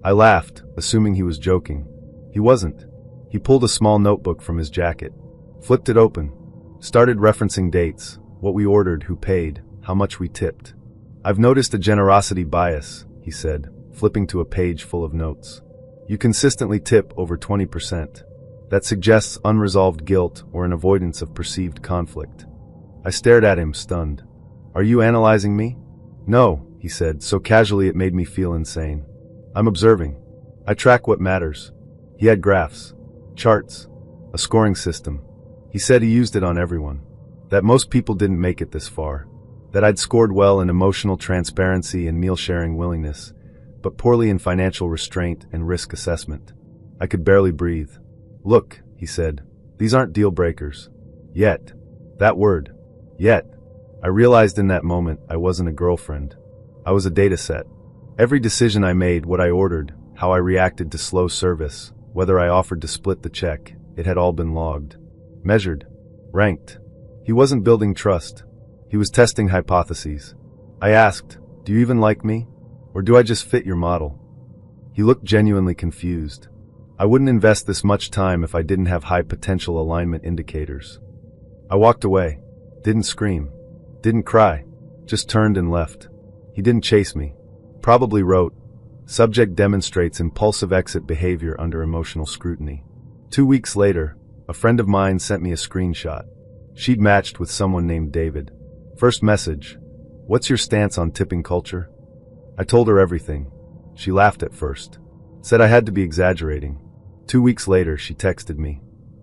I laughed, assuming he was joking. He wasn't. He pulled a small notebook from his jacket, flipped it open, started referencing dates, what we ordered, who paid, how much we tipped. "I've noticed a generosity bias," he said, flipping to a page full of notes. "You consistently tip over 20%. That suggests unresolved guilt or an avoidance of perceived conflict." I stared at him, stunned. "Are you analyzing me?" "No," he said, so casually it made me feel insane. "I'm observing. I track what matters." He had graphs, charts, a scoring system. He said he used it on everyone. That most people didn't make it this far. That I'd scored well in emotional transparency and meal-sharing willingness, but poorly in financial restraint and risk assessment. I could barely breathe. "Look," he said, "these aren't deal breakers. Yet." That word. Yet. I realized in that moment I wasn't a girlfriend. I was a data set. Every decision I made, what I ordered, how I reacted to slow service, whether I offered to split the check, it had all been logged. Measured. Ranked. He wasn't building trust. He was testing hypotheses. I asked, "Do you even like me? Or do I just fit your model?" He looked genuinely confused. I wouldn't invest this much time if I didn't have high potential alignment indicators. I walked away. Didn't scream. Didn't cry. Just turned and left. He didn't chase me. Probably wrote, "Subject demonstrates impulsive exit behavior under emotional scrutiny." 2 weeks later, a friend of mine sent me a screenshot. She'd matched with someone named David. First message, "What's your stance on tipping culture?" I told her everything. She laughed at first. Said I had to be exaggerating. 2 weeks later, she texted me.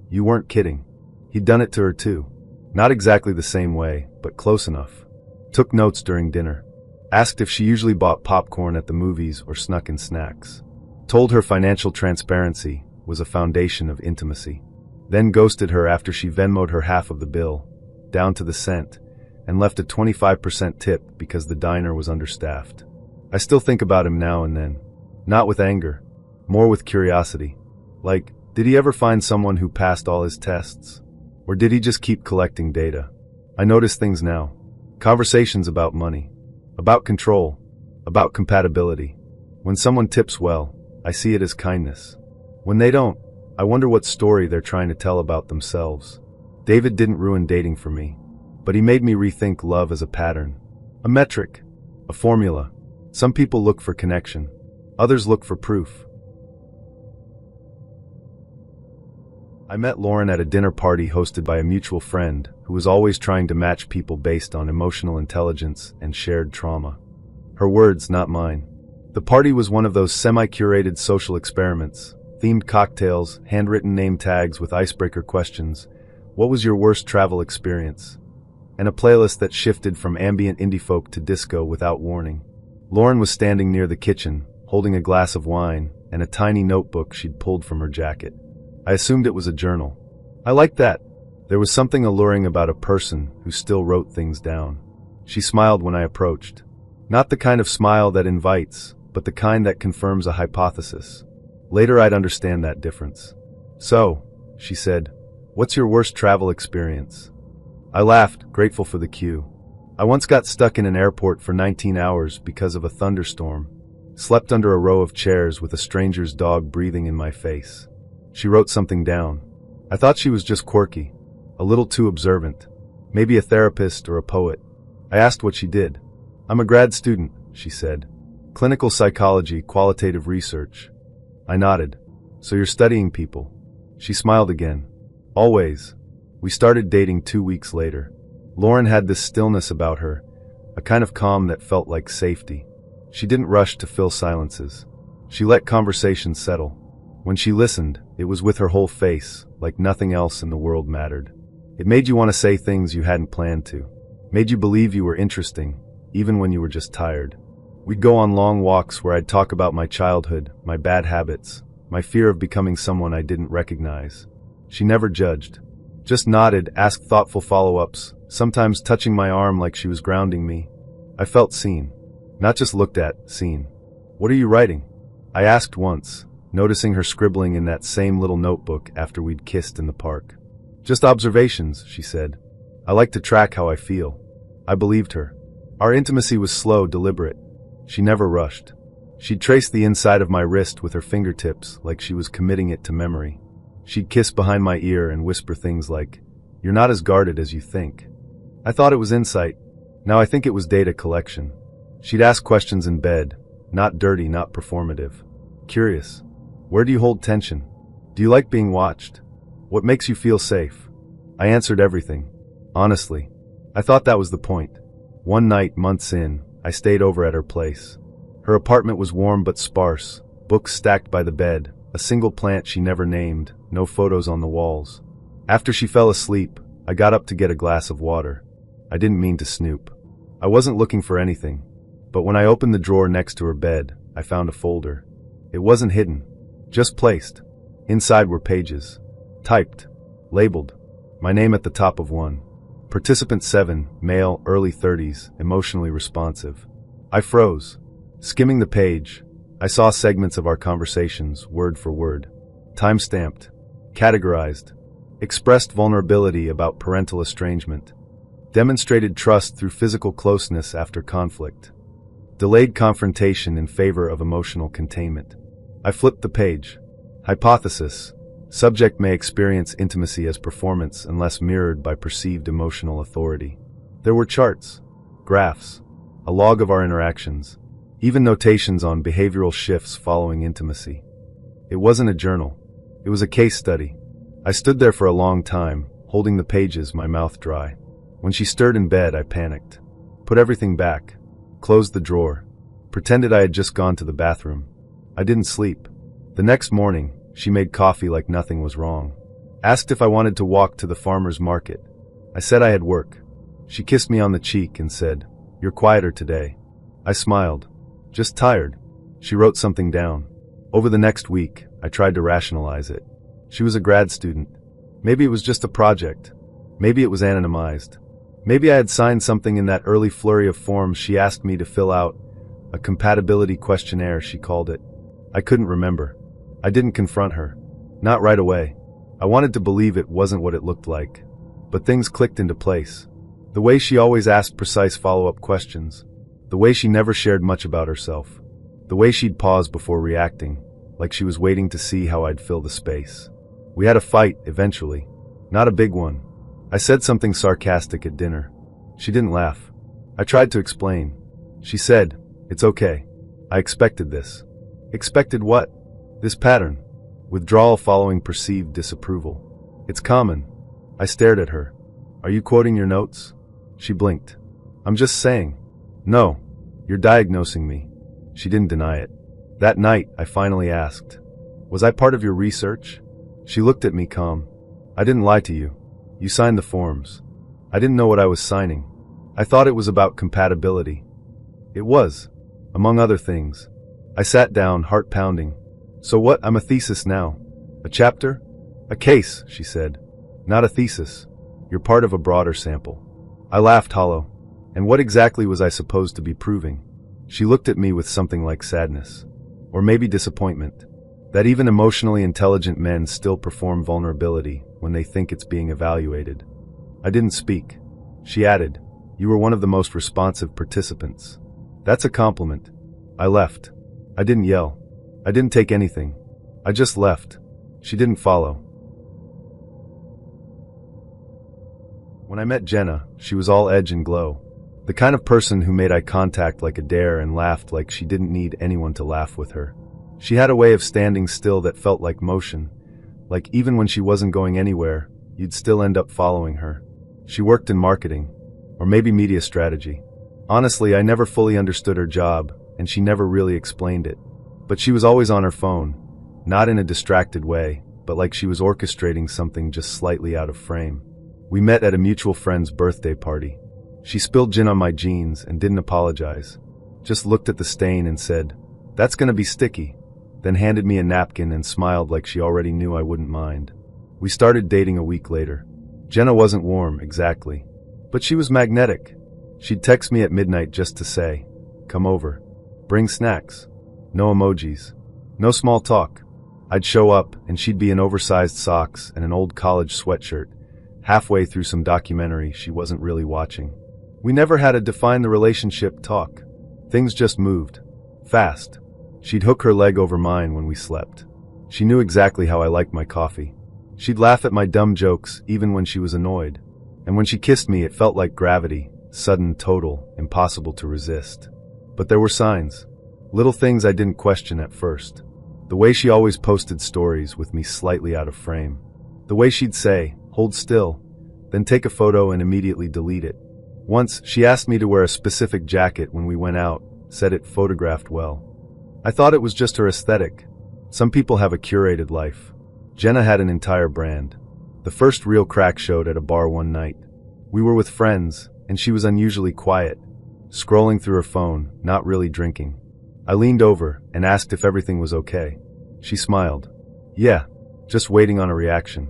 You weren't kidding. He'd done it to her too. Not exactly the same way, but close enough. Took notes during dinner. Asked if she usually bought popcorn at the movies or snuck in snacks. Told her financial transparency was a foundation of intimacy. Then ghosted her after she Venmo'd her half of the bill, down to the cent, and left a 25% tip because the diner was understaffed. I still think about him now and then. Not with anger, more with curiosity. Like, did he ever find someone who passed all his tests? Or did he just keep collecting data? I notice things now. Conversations about money, about control, about compatibility. When someone tips well, I see it as kindness. When they don't, I wonder what story they're trying to tell about themselves. David didn't ruin dating for me, but he made me rethink love as a pattern, a metric, a formula. Some people look for connection, others look for proof. I met Lauren at a dinner party hosted by a mutual friend who was always trying to match people based on emotional intelligence and shared trauma. Her words, not mine. The party was one of those semi-curated social experiments, themed cocktails, handwritten name tags with icebreaker questions. What was your worst travel experience? And a playlist that shifted from ambient indie folk to disco without warning. Lauren was standing near the kitchen, holding a glass of wine and a tiny notebook she'd pulled from her jacket. I assumed it was a journal. I liked that. There was something alluring about a person who still wrote things down. She smiled when I approached. Not the kind of smile that invites, but the kind that confirms a hypothesis. Later I'd understand that difference. So, she said, what's your worst travel experience? I laughed, grateful for the cue. I once got stuck in an airport for 19 hours because of a thunderstorm. Slept under a row of chairs with a stranger's dog breathing in my face. She wrote something down. I thought she was just quirky, a little too observant, maybe a therapist or a poet. I asked what she did. I'm a grad student, she said. Clinical psychology, qualitative research. I nodded. So you're studying people? She smiled again. Always. We started dating 2 weeks later. Lauren had this stillness about her, a kind of calm that felt like safety. She didn't rush to fill silences. She let conversations settle. When she listened, it was with her whole face, like nothing else in the world mattered. It made you want to say things you hadn't planned to. Made you believe you were interesting, even when you were just tired. We'd go on long walks where I'd talk about my childhood, my bad habits, my fear of becoming someone I didn't recognize. She never judged. Just nodded, asked thoughtful follow-ups, sometimes touching my arm like she was grounding me. I felt seen. Not just looked at, seen. What are you writing? I asked once, noticing her scribbling in that same little notebook after we'd kissed in the park. Just observations, she said. I like to track how I feel. I believed her. Our intimacy was slow, deliberate. She never rushed. She'd trace the inside of my wrist with her fingertips like she was committing it to memory. She'd kiss behind my ear and whisper things like, "You're not as guarded as you think." I thought it was insight. Now I think it was data collection. She'd ask questions in bed, not dirty, not performative. Curious. Where do you hold tension? Do you like being watched? What makes you feel safe? I answered everything. Honestly. I thought that was the point. One night, months in, I stayed over at her place. Her apartment was warm but sparse, books stacked by the bed, a single plant she never named, no photos on the walls. After she fell asleep, I got up to get a glass of water. I didn't mean to snoop. I wasn't looking for anything. But when I opened the drawer next to her bed, I found a folder. It wasn't hidden, just placed. Inside were pages. Typed. Labeled. My name at the top of one. Participant 7, male, early 30s, emotionally responsive. I froze. Skimming the page, I saw segments of our conversations, word for word. Time-stamped. Categorized. Expressed vulnerability about parental estrangement. Demonstrated trust through physical closeness after conflict. Delayed confrontation in favor of emotional containment. I flipped the page. Hypothesis. Subject may experience intimacy as performance unless mirrored by perceived emotional authority. There were charts, graphs, a log of our interactions, even notations on behavioral shifts following intimacy. It wasn't a journal. It was a case study. I stood there for a long time, holding the pages, my mouth dry. When she stirred in bed, I panicked. Put everything back. Closed the drawer. Pretended I had just gone to the bathroom. I didn't sleep. The next morning, she made coffee like nothing was wrong. Asked if I wanted to walk to the farmer's market. I said I had work. She kissed me on the cheek and said, "You're quieter today." I smiled. "Just tired." She wrote something down. Over the next week, I tried to rationalize it. She was a grad student. Maybe it was just a project. Maybe it was anonymized. Maybe I had signed something in that early flurry of forms she asked me to fill out. A compatibility questionnaire, she called it. I couldn't remember. I didn't confront her. Not right away. I wanted to believe it wasn't what it looked like. But things clicked into place. The way she always asked precise follow-up questions. The way she never shared much about herself. The way she'd pause before reacting, like she was waiting to see how I'd fill the space. We had a fight, eventually. Not a big one. I said something sarcastic at dinner. She didn't laugh. I tried to explain. She said, "It's okay. I expected this." Expected what? This pattern. Withdrawal following perceived disapproval. It's common. I stared at her. "Are you quoting your notes?" She blinked. "I'm just saying." "No. You're diagnosing me." She didn't deny it. That night, I finally asked, "Was I part of your research?" She looked at me calm. "I didn't lie to you. You signed the forms." I didn't know what I was signing. I thought it was about compatibility. It was, among other things. I sat down, heart pounding. "So what? I'm a thesis now." "A chapter?" "A case," she said. "Not a thesis. You're part of a broader sample." I laughed hollow. And what exactly was I supposed to be proving? She looked at me with something like sadness. Or maybe disappointment. That even emotionally intelligent men still perform vulnerability when they think it's being evaluated. I didn't speak. She added, "You were one of the most responsive participants." "That's a compliment." I left. I didn't yell. I didn't take anything. I just left. She didn't follow. When I met Jenna, she was all edge and glow. The kind of person who made eye contact like a dare and laughed like she didn't need anyone to laugh with her. She had a way of standing still that felt like motion, like even when she wasn't going anywhere, you'd still end up following her. She worked in marketing, or maybe media strategy. Honestly, I never fully understood her job, and she never really explained it. But she was always on her phone, not in a distracted way, but like she was orchestrating something just slightly out of frame. We met at a mutual friend's birthday party. She spilled gin on my jeans and didn't apologize. Just looked at the stain and said, "That's gonna be sticky," then handed me a napkin and smiled like she already knew I wouldn't mind. We started dating a week later. Jenna wasn't warm, exactly. But she was magnetic. She'd text me at midnight just to say, "Come over. Bring snacks." No emojis. No small talk. I'd show up, and she'd be in oversized socks and an old college sweatshirt, halfway through some documentary she wasn't really watching. We never had a define the relationship talk. Things just moved. Fast. She'd hook her leg over mine when we slept. She knew exactly how I liked my coffee. She'd laugh at my dumb jokes even when she was annoyed. And when she kissed me, it felt like gravity, sudden, total, impossible to resist. But there were signs. Little things I didn't question at first. The way she always posted stories with me slightly out of frame. The way she'd say, "Hold still," then take a photo and immediately delete it. Once, she asked me to wear a specific jacket when we went out, said it photographed well. I thought it was just her aesthetic. Some people have a curated life. Jenna had an entire brand. The first real crack showed at a bar one night. We were with friends, and she was unusually quiet, scrolling through her phone, not really drinking. I leaned over and asked if everything was okay. She smiled. "Yeah, just waiting on a reaction."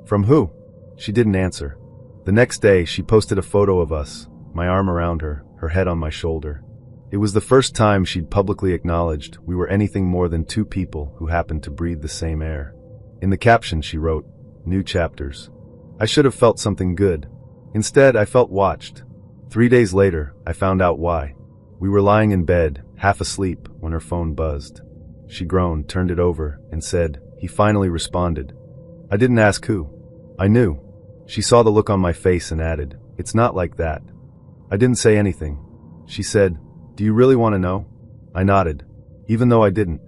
"From who?" She didn't answer. The next day, she posted a photo of us, my arm around her, her head on my shoulder. It was the first time she'd publicly acknowledged we were anything more than two people who happened to breathe the same air. In the caption, she wrote, "New chapters." I should have felt something good. Instead, I felt watched. 3 days later, I found out why. We were lying in bed, half asleep, when her phone buzzed. She groaned, turned it over, and said, "He finally responded." I didn't ask who. I knew. She saw the look on my face and added, "It's not like that." I didn't say anything. She said, "Do you really want to know?" I nodded, even though I didn't.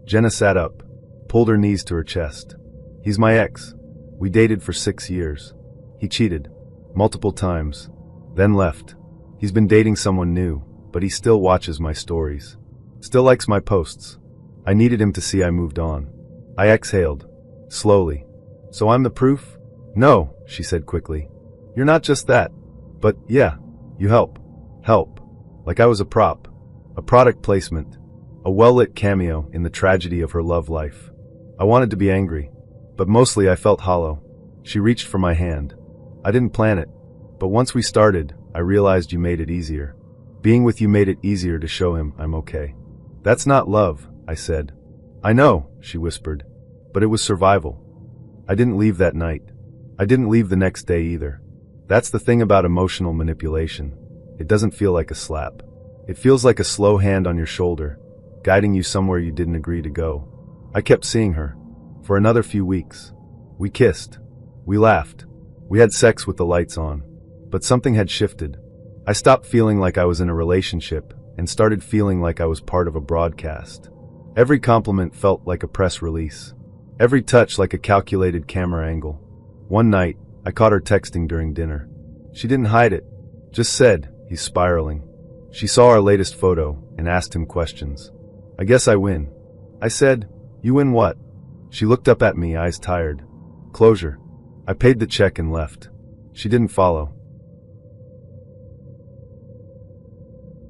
Jenna sat up, pulled her knees to her chest. "He's my ex. We dated for 6 years. He cheated. Multiple times. Then left. He's been dating someone new, but he still watches my stories. Still likes my posts. I needed him to see I moved on. I exhaled. Slowly. So I'm the proof? No, she said quickly. You're not just that. But, yeah, you help. Help. Like I was a prop. A product placement. A well-lit cameo in the tragedy of her love life. I wanted to be angry. But mostly I felt hollow. She reached for my hand. I didn't plan it. But once we started, I realized you made it easier. Being with you made it easier to show him I'm okay. That's not love, I said. I know, she whispered. But it was survival. I didn't leave that night. I didn't leave the next day either. That's the thing about emotional manipulation. It doesn't feel like a slap. It feels like a slow hand on your shoulder, guiding you somewhere you didn't agree to go. I kept seeing her. For another few weeks. We kissed. We laughed. We had sex with the lights on. But something had shifted. I stopped feeling like I was in a relationship and started feeling like I was part of a broadcast. Every compliment felt like a press release. Every touch like a calculated camera angle. One night, I caught her texting during dinner. She didn't hide it. Just said, he's spiraling. She saw our latest photo and asked him questions. I guess I win. I said, you win what? She looked up at me, eyes tired. Closure. I paid the check and left. She didn't follow.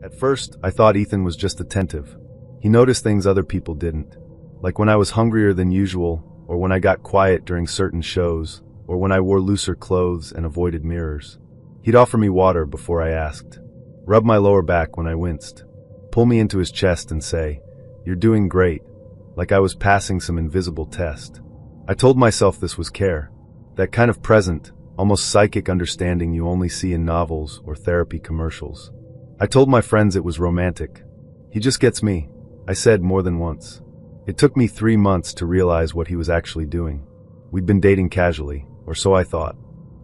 At first, I thought Ethan was just attentive. He noticed things other people didn't. Like when I was hungrier than usual, or when I got quiet during certain shows, or when I wore looser clothes and avoided mirrors. He'd offer me water before I asked, rub my lower back when I winced, pull me into his chest and say, you're doing great, like I was passing some invisible test. I told myself this was care, that kind of present, almost psychic understanding you only see in novels or therapy commercials. I told my friends it was romantic. He just gets me, I said more than once. It took me 3 months to realize what he was actually doing. We'd been dating casually, or so I thought.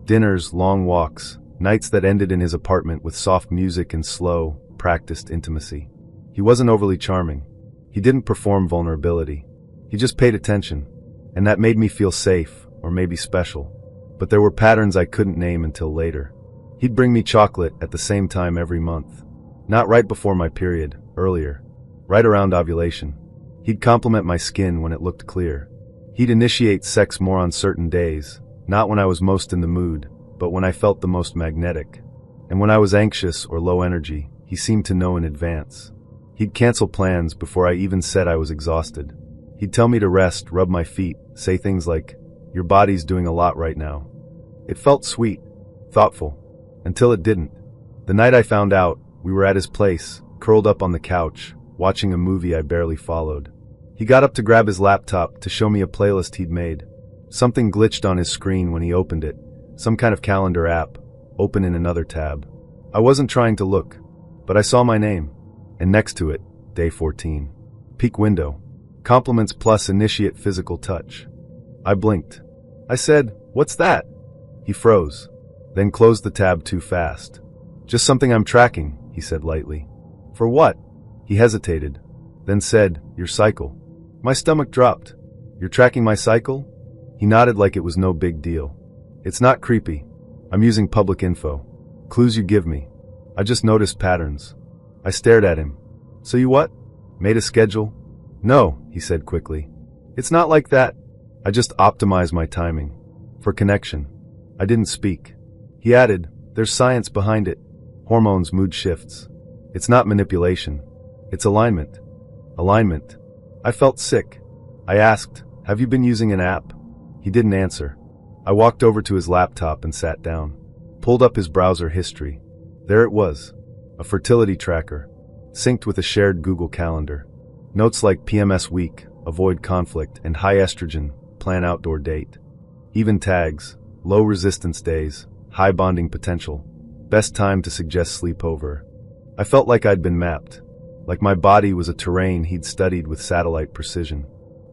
Dinners, long walks, nights that ended in his apartment with soft music and slow, practiced intimacy. He wasn't overly charming. He didn't perform vulnerability. He just paid attention, and that made me feel safe, or maybe special. But there were patterns I couldn't name until later. He'd bring me chocolate at the same time every month. Not right before my period, earlier. Right around ovulation. He'd compliment my skin when it looked clear. He'd initiate sex more on certain days, not when I was most in the mood, but when I felt the most magnetic. And when I was anxious or low energy, he seemed to know in advance. He'd cancel plans before I even said I was exhausted. He'd tell me to rest, rub my feet, say things like, your body's doing a lot right now. It felt sweet, thoughtful, until it didn't. The night I found out, we were at his place, curled up on the couch, watching a movie I barely followed. He got up to grab his laptop to show me a playlist he'd made. Something glitched on his screen when he opened it, some kind of calendar app, open in another tab. I wasn't trying to look, but I saw my name, and next to it, day 14. Peak window. Compliments plus initiate physical touch. I blinked. I said, what's that? He froze, then closed the tab too fast. Just something I'm tracking, he said lightly. For what? He hesitated, then said, your cycle. My stomach dropped. You're tracking my cycle? He nodded like it was no big deal. It's not creepy. I'm using public info. Clues you give me. I just noticed patterns. I stared at him. So you what? Made a schedule? No, he said quickly. It's not like that. I just optimize my timing. For connection. I didn't speak. He added, there's science behind it. Hormones, mood shifts. It's not manipulation. It's alignment. Alignment. I felt sick. I asked, have you been using an app? He didn't answer. I walked over to his laptop and sat down. Pulled up his browser history. There it was. A fertility tracker. Synced with a shared Google Calendar. Notes like PMS week, avoid conflict, and high estrogen, plan outdoor date. Even tags, low resistance days, high bonding potential, best time to suggest sleepover. I felt like I'd been mapped. Like my body was a terrain he'd studied with satellite precision.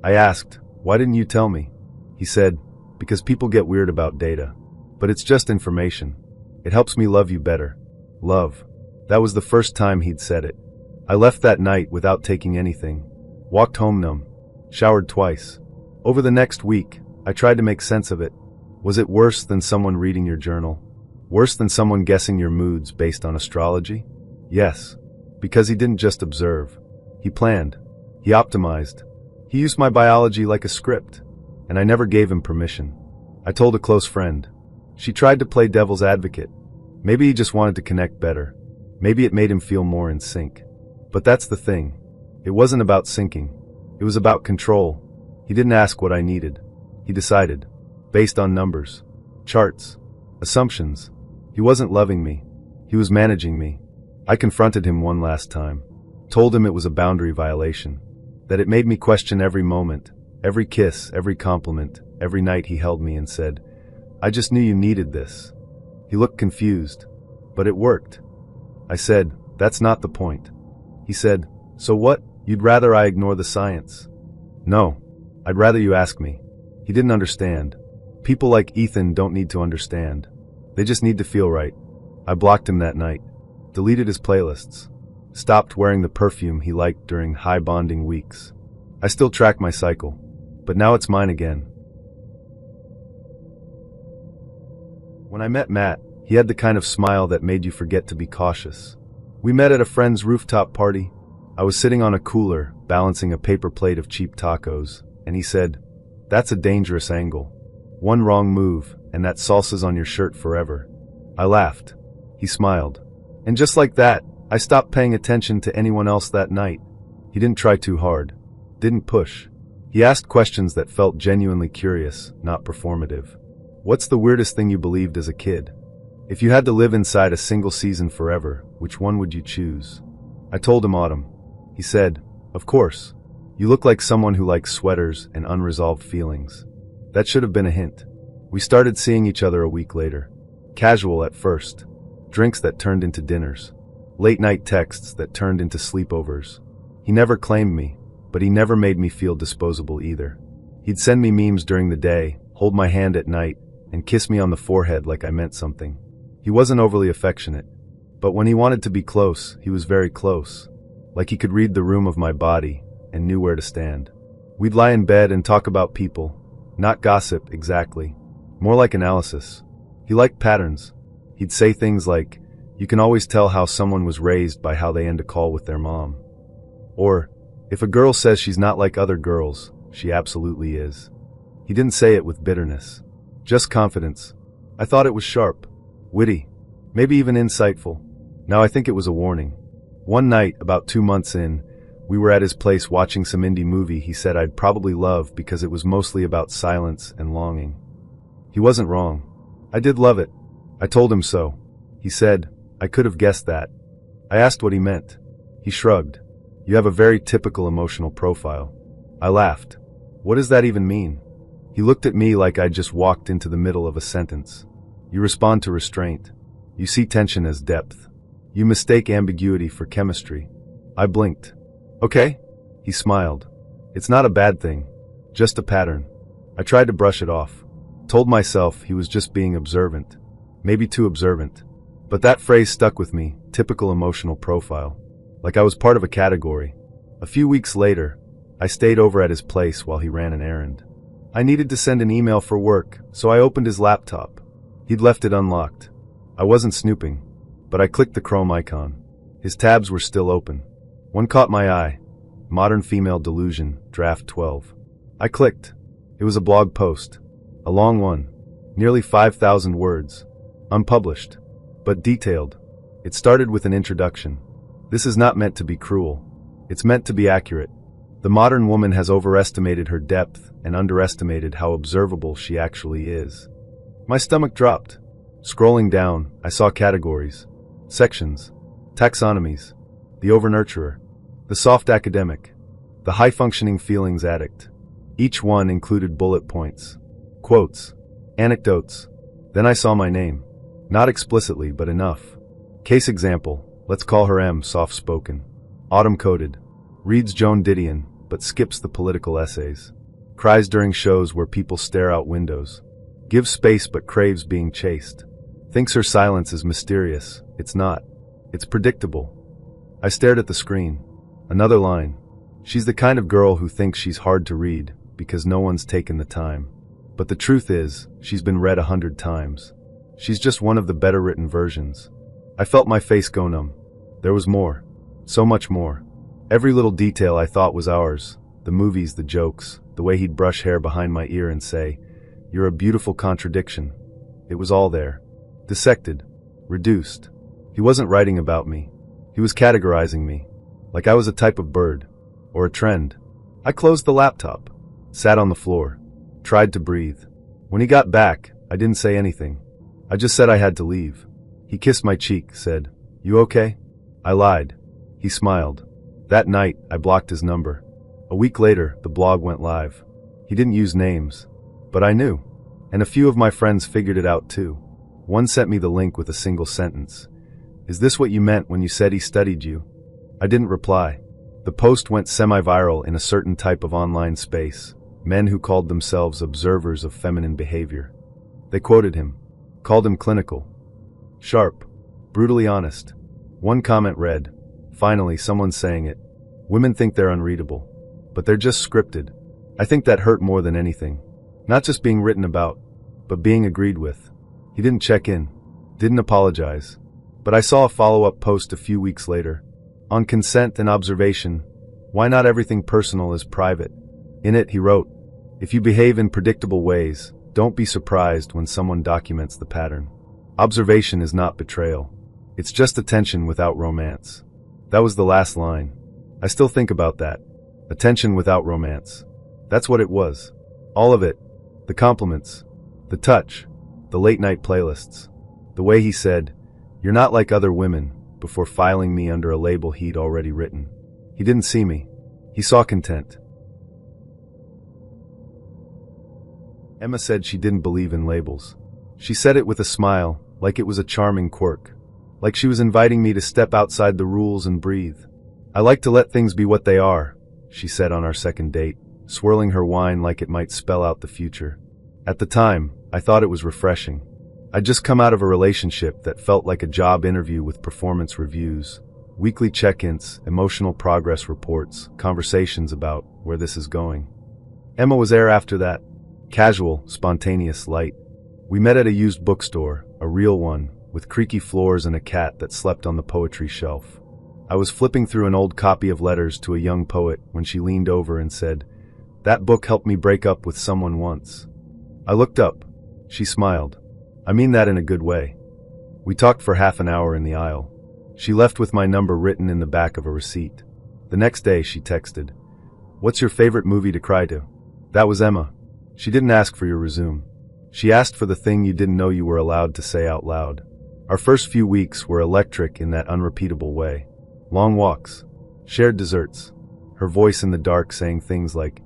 I asked, why didn't you tell me? He said, because people get weird about data. But it's just information. It helps me love you better. Love. That was the first time he'd said it. I left that night without taking anything. Walked home numb. Showered twice. Over the next week, I tried to make sense of it. Was it worse than someone reading your journal? Worse than someone guessing your moods based on astrology? Yes. Because he didn't just observe. He planned. He optimized. He used my biology like a script, and I never gave him permission. I told a close friend. She tried to play devil's advocate. Maybe he just wanted to connect better. Maybe it made him feel more in sync. But that's the thing. It wasn't about syncing. It was about control. He didn't ask what I needed. He decided, based on numbers, charts, assumptions. He wasn't loving me. He was managing me. I confronted him one last time. Told him it was a boundary violation. That it made me question every moment, every kiss, every compliment, every night he held me and said, "I just knew you needed this." He looked confused. But it worked. I said, "That's not the point." He said, "So what? You'd rather I ignore the science?" "No. I'd rather you ask me." He didn't understand. People like Ethan don't need to understand. They just need to feel right. I blocked him that night. Deleted his playlists. Stopped wearing the perfume he liked during high bonding weeks. I still track my cycle. But now it's mine again. When I met Matt, he had the kind of smile that made you forget to be cautious. We met at a friend's rooftop party. I was sitting on a cooler, balancing a paper plate of cheap tacos, and he said, "That's a dangerous angle. One wrong move, and that salsa's on your shirt forever." I laughed. He smiled. And just like that, I stopped paying attention to anyone else that night. He didn't try too hard. Didn't push. He asked questions that felt genuinely curious, not performative. What's the weirdest thing you believed as a kid? If you had to live inside a single season forever, which one would you choose? I told him autumn. He said, "Of course. You look like someone who likes sweaters and unresolved feelings." That should have been a hint. We started seeing each other a week later. Casual at first. Drinks that turned into dinners. Late night texts that turned into sleepovers. He never claimed me, but he never made me feel disposable either. He'd send me memes during the day, hold my hand at night, and kiss me on the forehead like I meant something. He wasn't overly affectionate, but when he wanted to be close, he was very close. Like he could read the room of my body and knew where to stand. We'd lie in bed and talk about people. Not gossip, exactly. More like analysis. He liked patterns. He'd say things like, "You can always tell how someone was raised by how they end a call with their mom." Or, "If a girl says she's not like other girls, she absolutely is." He didn't say it with bitterness. Just confidence. I thought it was sharp, witty, maybe even insightful. Now I think it was a warning. One night, about 2 months in, we were at his place watching some indie movie he said I'd probably love because it was mostly about silence and longing. He wasn't wrong. I did love it. I told him so. He said, "I could have guessed that." I asked what he meant. He shrugged. "You have a very typical emotional profile." I laughed. "What does that even mean?" He looked at me like I'd just walked into the middle of a sentence. "You respond to restraint. You see tension as depth. You mistake ambiguity for chemistry." I blinked. "Okay?" He smiled. "It's not a bad thing. Just a pattern." I tried to brush it off. Told myself he was just being observant. Maybe too observant. But that phrase stuck with me, typical emotional profile. Like I was part of a category. A few weeks later, I stayed over at his place while he ran an errand. I needed to send an email for work, so I opened his laptop. He'd left it unlocked. I wasn't snooping, but I clicked the Chrome icon. His tabs were still open. One caught my eye. Modern Female Delusion, Draft 12. I clicked. It was a blog post. A long one. Nearly 5,000 words. Unpublished. But detailed. It started with an introduction. This is not meant to be cruel. It's meant to be accurate. The modern woman has overestimated her depth and underestimated how observable she actually is. My stomach dropped. Scrolling down, I saw categories, sections, taxonomies, the overnurturer, the soft academic, the high-functioning feelings addict. Each one included bullet points, quotes, anecdotes. Then I saw my name. Not explicitly, but enough. Case example, let's call her M, soft-spoken. Autumn-coded. Reads Joan Didion, but skips the political essays. Cries during shows where people stare out windows. Gives space but craves being chased. Thinks her silence is mysterious. It's not. It's predictable. I stared at the screen. Another line. She's the kind of girl who thinks she's hard to read because no one's taken the time. But the truth is, she's been read 100 times. She's just one of the better written versions. I felt my face go numb. There was more. So much more. Every little detail I thought was ours. The movies, the jokes, the way he'd brush hair behind my ear and say, "You're a beautiful contradiction." It was all there. Dissected. Reduced. He wasn't writing about me. He was categorizing me. Like I was a type of bird. Or a trend. I closed the laptop. Sat on the floor. Tried to breathe. When he got back, I didn't say anything. I just said I had to leave. He kissed my cheek, said, "You okay?" I lied. He smiled. That night, I blocked his number. A week later, the blog went live. He didn't use names. But I knew. And a few of my friends figured it out too. One sent me the link with a single sentence. "Is this what you meant when you said he studied you?" I didn't reply. The post went semi-viral in a certain type of online space. Men who called themselves observers of feminine behavior. They quoted him. Called him clinical. Sharp. Brutally honest. One comment read, "Finally, someone's saying it. Women think they're unreadable. But they're just scripted." I think that hurt more than anything. Not just being written about, but being agreed with. He didn't check in. Didn't apologize. But I saw a follow-up post a few weeks later. On consent and observation, why not everything personal is private? In it, he wrote, "If you behave in predictable ways, don't be surprised when someone documents the pattern. Observation is not betrayal. It's just attention without romance." That was the last line. I still think about that. Attention without romance. That's what it was. All of it. The compliments. The touch. The late-night playlists. The way he said, "You're not like other women," before filing me under a label he'd already written. He didn't see me. He saw content. Emma said she didn't believe in labels. She said it with a smile, like it was a charming quirk. Like she was inviting me to step outside the rules and breathe. "I like to let things be what they are," she said on our second date, swirling her wine like it might spell out the future. At the time, I thought it was refreshing. I'd just come out of a relationship that felt like a job interview with performance reviews, weekly check-ins, emotional progress reports, conversations about where this is going. Emma was there after that. Casual, spontaneous, light. We met at a used bookstore, a real one, with creaky floors and a cat that slept on the poetry shelf. I was flipping through an old copy of Letters to a Young Poet when she leaned over and said, "That book helped me break up with someone once." I looked up. She smiled. I mean that in a good way. We talked for half an hour in the aisle. She left with my number written in the back of a receipt. The next day she texted, "What's your favorite movie to cry to?" That was Emma. She didn't ask for your resume. She asked for the thing you didn't know you were allowed to say out loud. Our first few weeks were electric in that unrepeatable way. Long walks. Shared desserts. Her voice in the dark saying things like,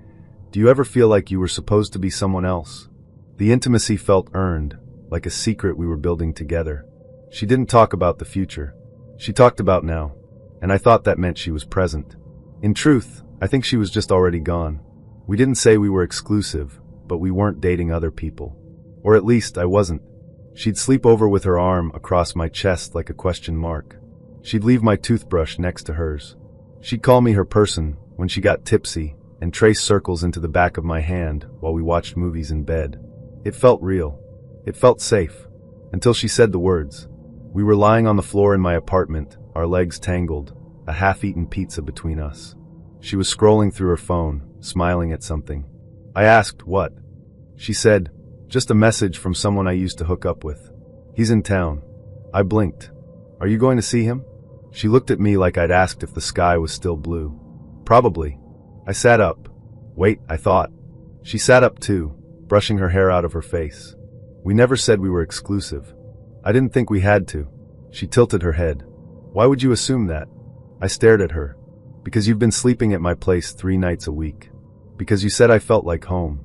"Do you ever feel like you were supposed to be someone else?" The intimacy felt earned, like a secret we were building together. She didn't talk about the future. She talked about now. And I thought that meant she was present. In truth, I think she was just already gone. We didn't say we were exclusive, but we weren't dating other people. Or at least I wasn't. She'd sleep over with her arm across my chest like a question mark. She'd leave my toothbrush next to hers. She'd call me her person when she got tipsy and trace circles into the back of my hand while we watched movies in bed. It felt real. It felt safe. Until she said the words. We were lying on the floor in my apartment, our legs tangled, a half-eaten pizza between us. She was scrolling through her phone, smiling at something. I asked, "What?" She said, "Just a message from someone I used to hook up with. He's in town." I blinked. "Are you going to see him?" She looked at me like I'd asked if the sky was still blue. "Probably." I sat up. Wait, I thought. She sat up too, brushing her hair out of her face. We never said we were exclusive. I didn't think we had to. She tilted her head. "Why would you assume that?" I stared at her. "Because you've been sleeping at my place 3 nights a week. Because you said I felt like home."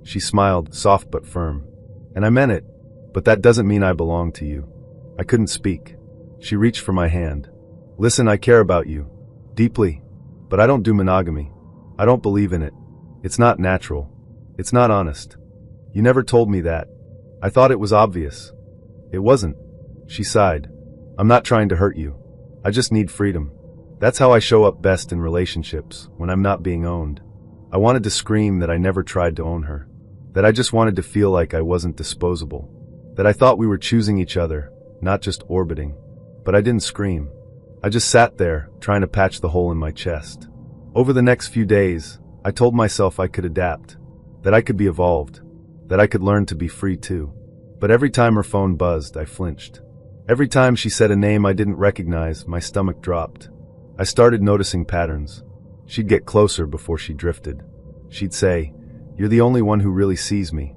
She smiled, soft but firm. "And I meant it. But that doesn't mean I belong to you." I couldn't speak. She reached for my hand. "Listen, I care about you. Deeply. But I don't do monogamy. I don't believe in it. It's not natural. It's not honest. You never told me that. I thought it was obvious." "It wasn't." She sighed. "I'm not trying to hurt you. I just need freedom. That's how I show up best in relationships, when I'm not being owned." I wanted to scream that I never tried to own her. That I just wanted to feel like I wasn't disposable. That I thought we were choosing each other, not just orbiting. But I didn't scream. I just sat there, trying to patch the hole in my chest. Over the next few days, I told myself I could adapt, that I could be evolved, that I could learn to be free too. But every time her phone buzzed, I flinched. Every time she said a name I didn't recognize, my stomach dropped. I started noticing patterns. She'd get closer before she drifted. She'd say, "You're the only one who really sees me,"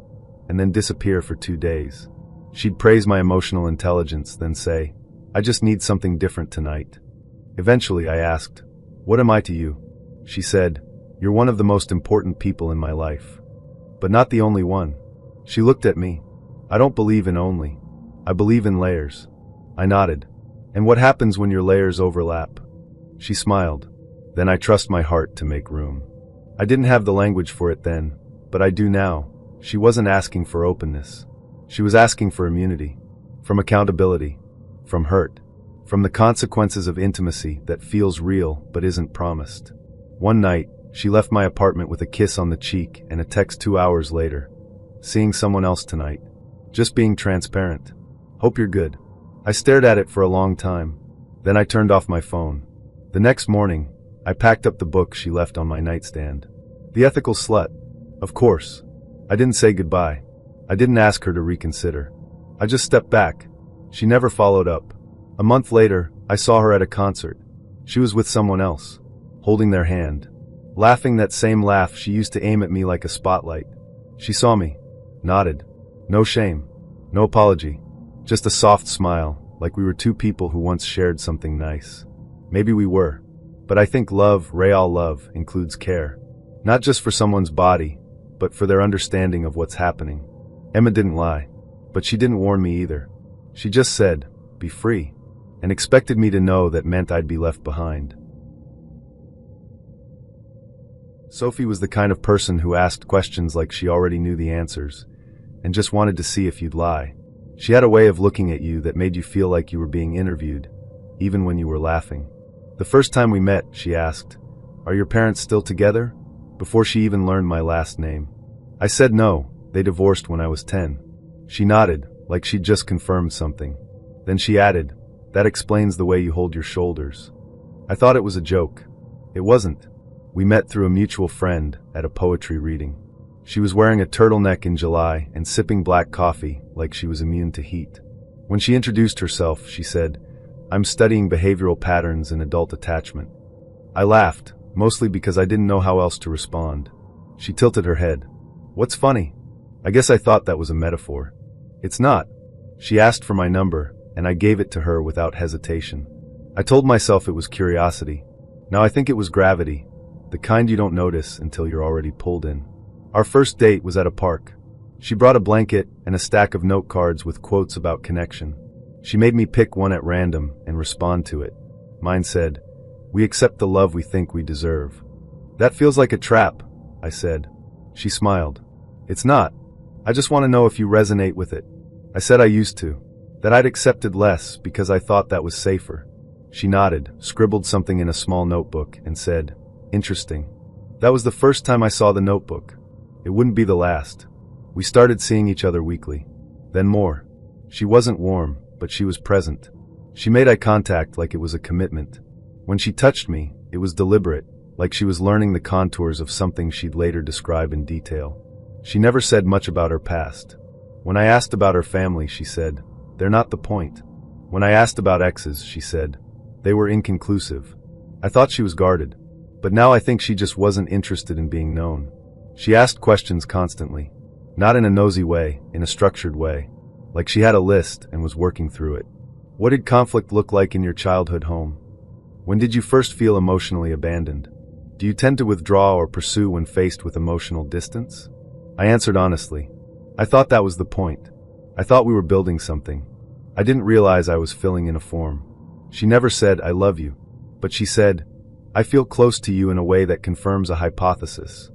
and then disappear for 2 days. She'd praise my emotional intelligence, then say, "I just need something different tonight." Eventually, I asked, "What am I to you?" She said, "You're one of the most important people in my life." But not the only one. She looked at me. "I don't believe in only. I believe in layers." I nodded. "And what happens when your layers overlap?" She smiled. "Then I trust my heart to make room." I didn't have the language for it then, but I do now. She wasn't asking for openness. She was asking for immunity, from accountability, from hurt, from the consequences of intimacy that feels real but isn't promised. One night, she left my apartment with a kiss on the cheek and a text 2 hours later. "Seeing someone else tonight. Just being transparent. Hope you're good." I stared at it for a long time. Then I turned off my phone. The next morning, I packed up the book she left on my nightstand. The Ethical Slut. Of course. I didn't say goodbye. I didn't ask her to reconsider. I just stepped back. She never followed up. A month later, I saw her at a concert. She was with someone else, holding their hand, laughing that same laugh she used to aim at me like a spotlight. She saw me, nodded. No shame, no apology, just a soft smile, like we were two people who once shared something nice. Maybe we were. But I think love, real love, includes care. Not just for someone's body, but for their understanding of what's happening. Emma didn't lie, but she didn't warn me either. She just said, "Be free," and expected me to know that meant I'd be left behind. Sophie was the kind of person who asked questions like she already knew the answers, and just wanted to see if you'd lie. She had a way of looking at you that made you feel like you were being interviewed, even when you were laughing. The first time we met, she asked, "Are your parents still together?" before she even learned my last name. I said no, they divorced when I was 10. She nodded, like she'd just confirmed something. Then she added, "That explains the way you hold your shoulders." I thought it was a joke. It wasn't. We met through a mutual friend at a poetry reading. She was wearing a turtleneck in July and sipping black coffee like she was immune to heat. When she introduced herself, she said, "I'm studying behavioral patterns in adult attachment." I laughed, mostly because I didn't know how else to respond. She tilted her head. "What's funny?" I guess I thought that was a metaphor. "It's not." She asked for my number, and I gave it to her without hesitation. I told myself it was curiosity. Now I think it was gravity, the kind you don't notice until you're already pulled in. Our first date was at a park. She brought a blanket and a stack of note cards with quotes about connection. She made me pick one at random and respond to it. Mine said, "We accept the love we think we deserve." "That feels like a trap," I said. She smiled. "It's not. I just want to know if you resonate with it." I said I used to. That I'd accepted less because I thought that was safer. She nodded, scribbled something in a small notebook, and said, "Interesting." That was the first time I saw the notebook. It wouldn't be the last. We started seeing each other weekly. Then more. She wasn't warm, but she was present. She made eye contact like it was a commitment. When she touched me, it was deliberate, like she was learning the contours of something she'd later describe in detail. She never said much about her past. When I asked about her family, she said, "They're not the point." When I asked about exes, she said, "They were inconclusive." I thought she was guarded, but now I think she just wasn't interested in being known. She asked questions constantly, not in a nosy way, in a structured way, like she had a list and was working through it. "What did conflict look like in your childhood home? When did you first feel emotionally abandoned? Do you tend to withdraw or pursue when faced with emotional distance?" I answered honestly. I thought that was the point. I thought we were building something. I didn't realize I was filling in a form. She never said, "I love you," but she said, "I feel close to you in a way that confirms a hypothesis."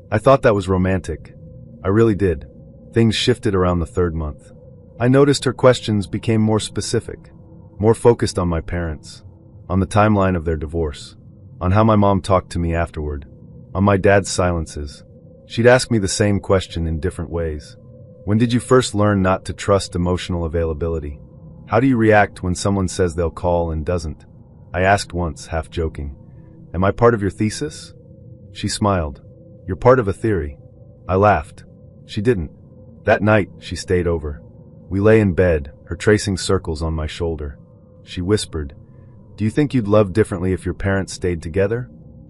I thought that was romantic. I really did. Things shifted around the 3rd month. I noticed her questions became more specific, more focused on my parents, on the timeline of their divorce, on how my mom talked to me afterward, on my dad's silences. She'd ask me the same question in different ways. "When did you first learn not to trust emotional availability? How do you react when someone says they'll call and doesn't?" I asked once, half joking, "Am I part of your thesis?" She smiled. You're part of a theory. I laughed. She didn't. That night, she stayed over. We lay in bed, her tracing circles on my shoulder. She whispered, "Do you think you'd love differently if your parents stayed together?"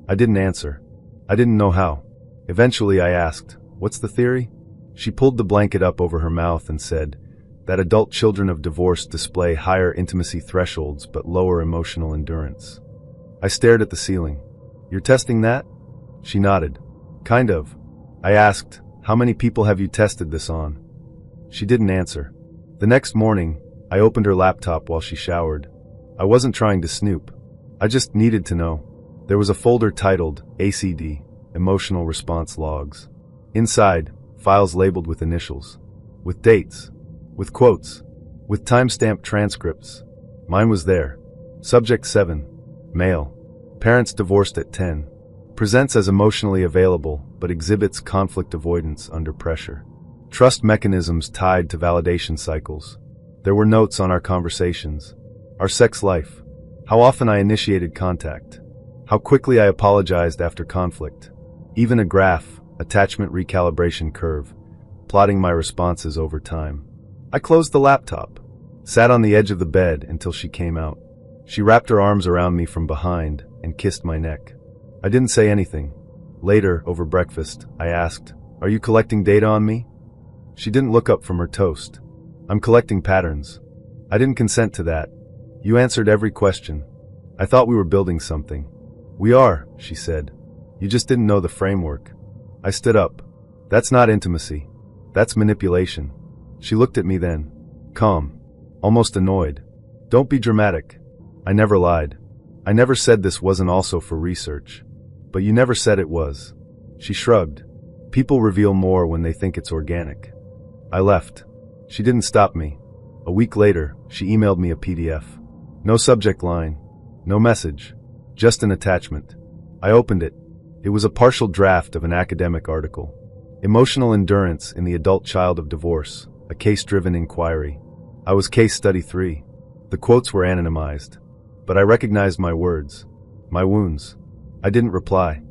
I didn't answer. I didn't know how. Eventually I asked, "What's the theory?" She pulled the blanket up over her mouth and said, "That adult children of divorce display higher intimacy thresholds but lower emotional endurance." I stared at the ceiling. "You're testing that?" She nodded. "Kind of." I asked, "How many people have you tested this on?" She didn't answer. The next morning, I opened her laptop while she showered. I wasn't trying to snoop. I just needed to know. There was a folder titled ACD, Emotional Response Logs. Inside, files labeled with initials, with dates, with quotes, with timestamped transcripts. Mine was there. Subject 7. Male. Parents divorced at 10. Presents as emotionally available, but exhibits conflict avoidance under pressure. Trust mechanisms tied to validation cycles. There were notes on our conversations, our sex life, how often I initiated contact, how quickly I apologized after conflict, even a graph, attachment recalibration curve, plotting my responses over time. I closed the laptop, sat on the edge of the bed until she came out. She wrapped her arms around me from behind and kissed my neck. I didn't say anything. Later, over breakfast, I asked, "Are you collecting data on me?" She didn't look up from her toast. "I'm collecting patterns." I didn't consent to that. "You answered every question. I thought we were building something." "We are," she said. "You just didn't know the framework." I stood up. "That's not intimacy. That's manipulation." She looked at me then, calm, almost annoyed. "Don't be dramatic." I never lied. I never said this wasn't also for research. But you never said it was. She shrugged. People reveal more when they think it's organic. I left. She didn't stop me. A week later, she emailed me a PDF. No subject line. No message. Just an attachment. I opened it. It was a partial draft of an academic article. Emotional Endurance in the Adult Child of Divorce, a case-driven inquiry. I was case study 3. The quotes were anonymized. But I recognized my words. My wounds. I didn't reply.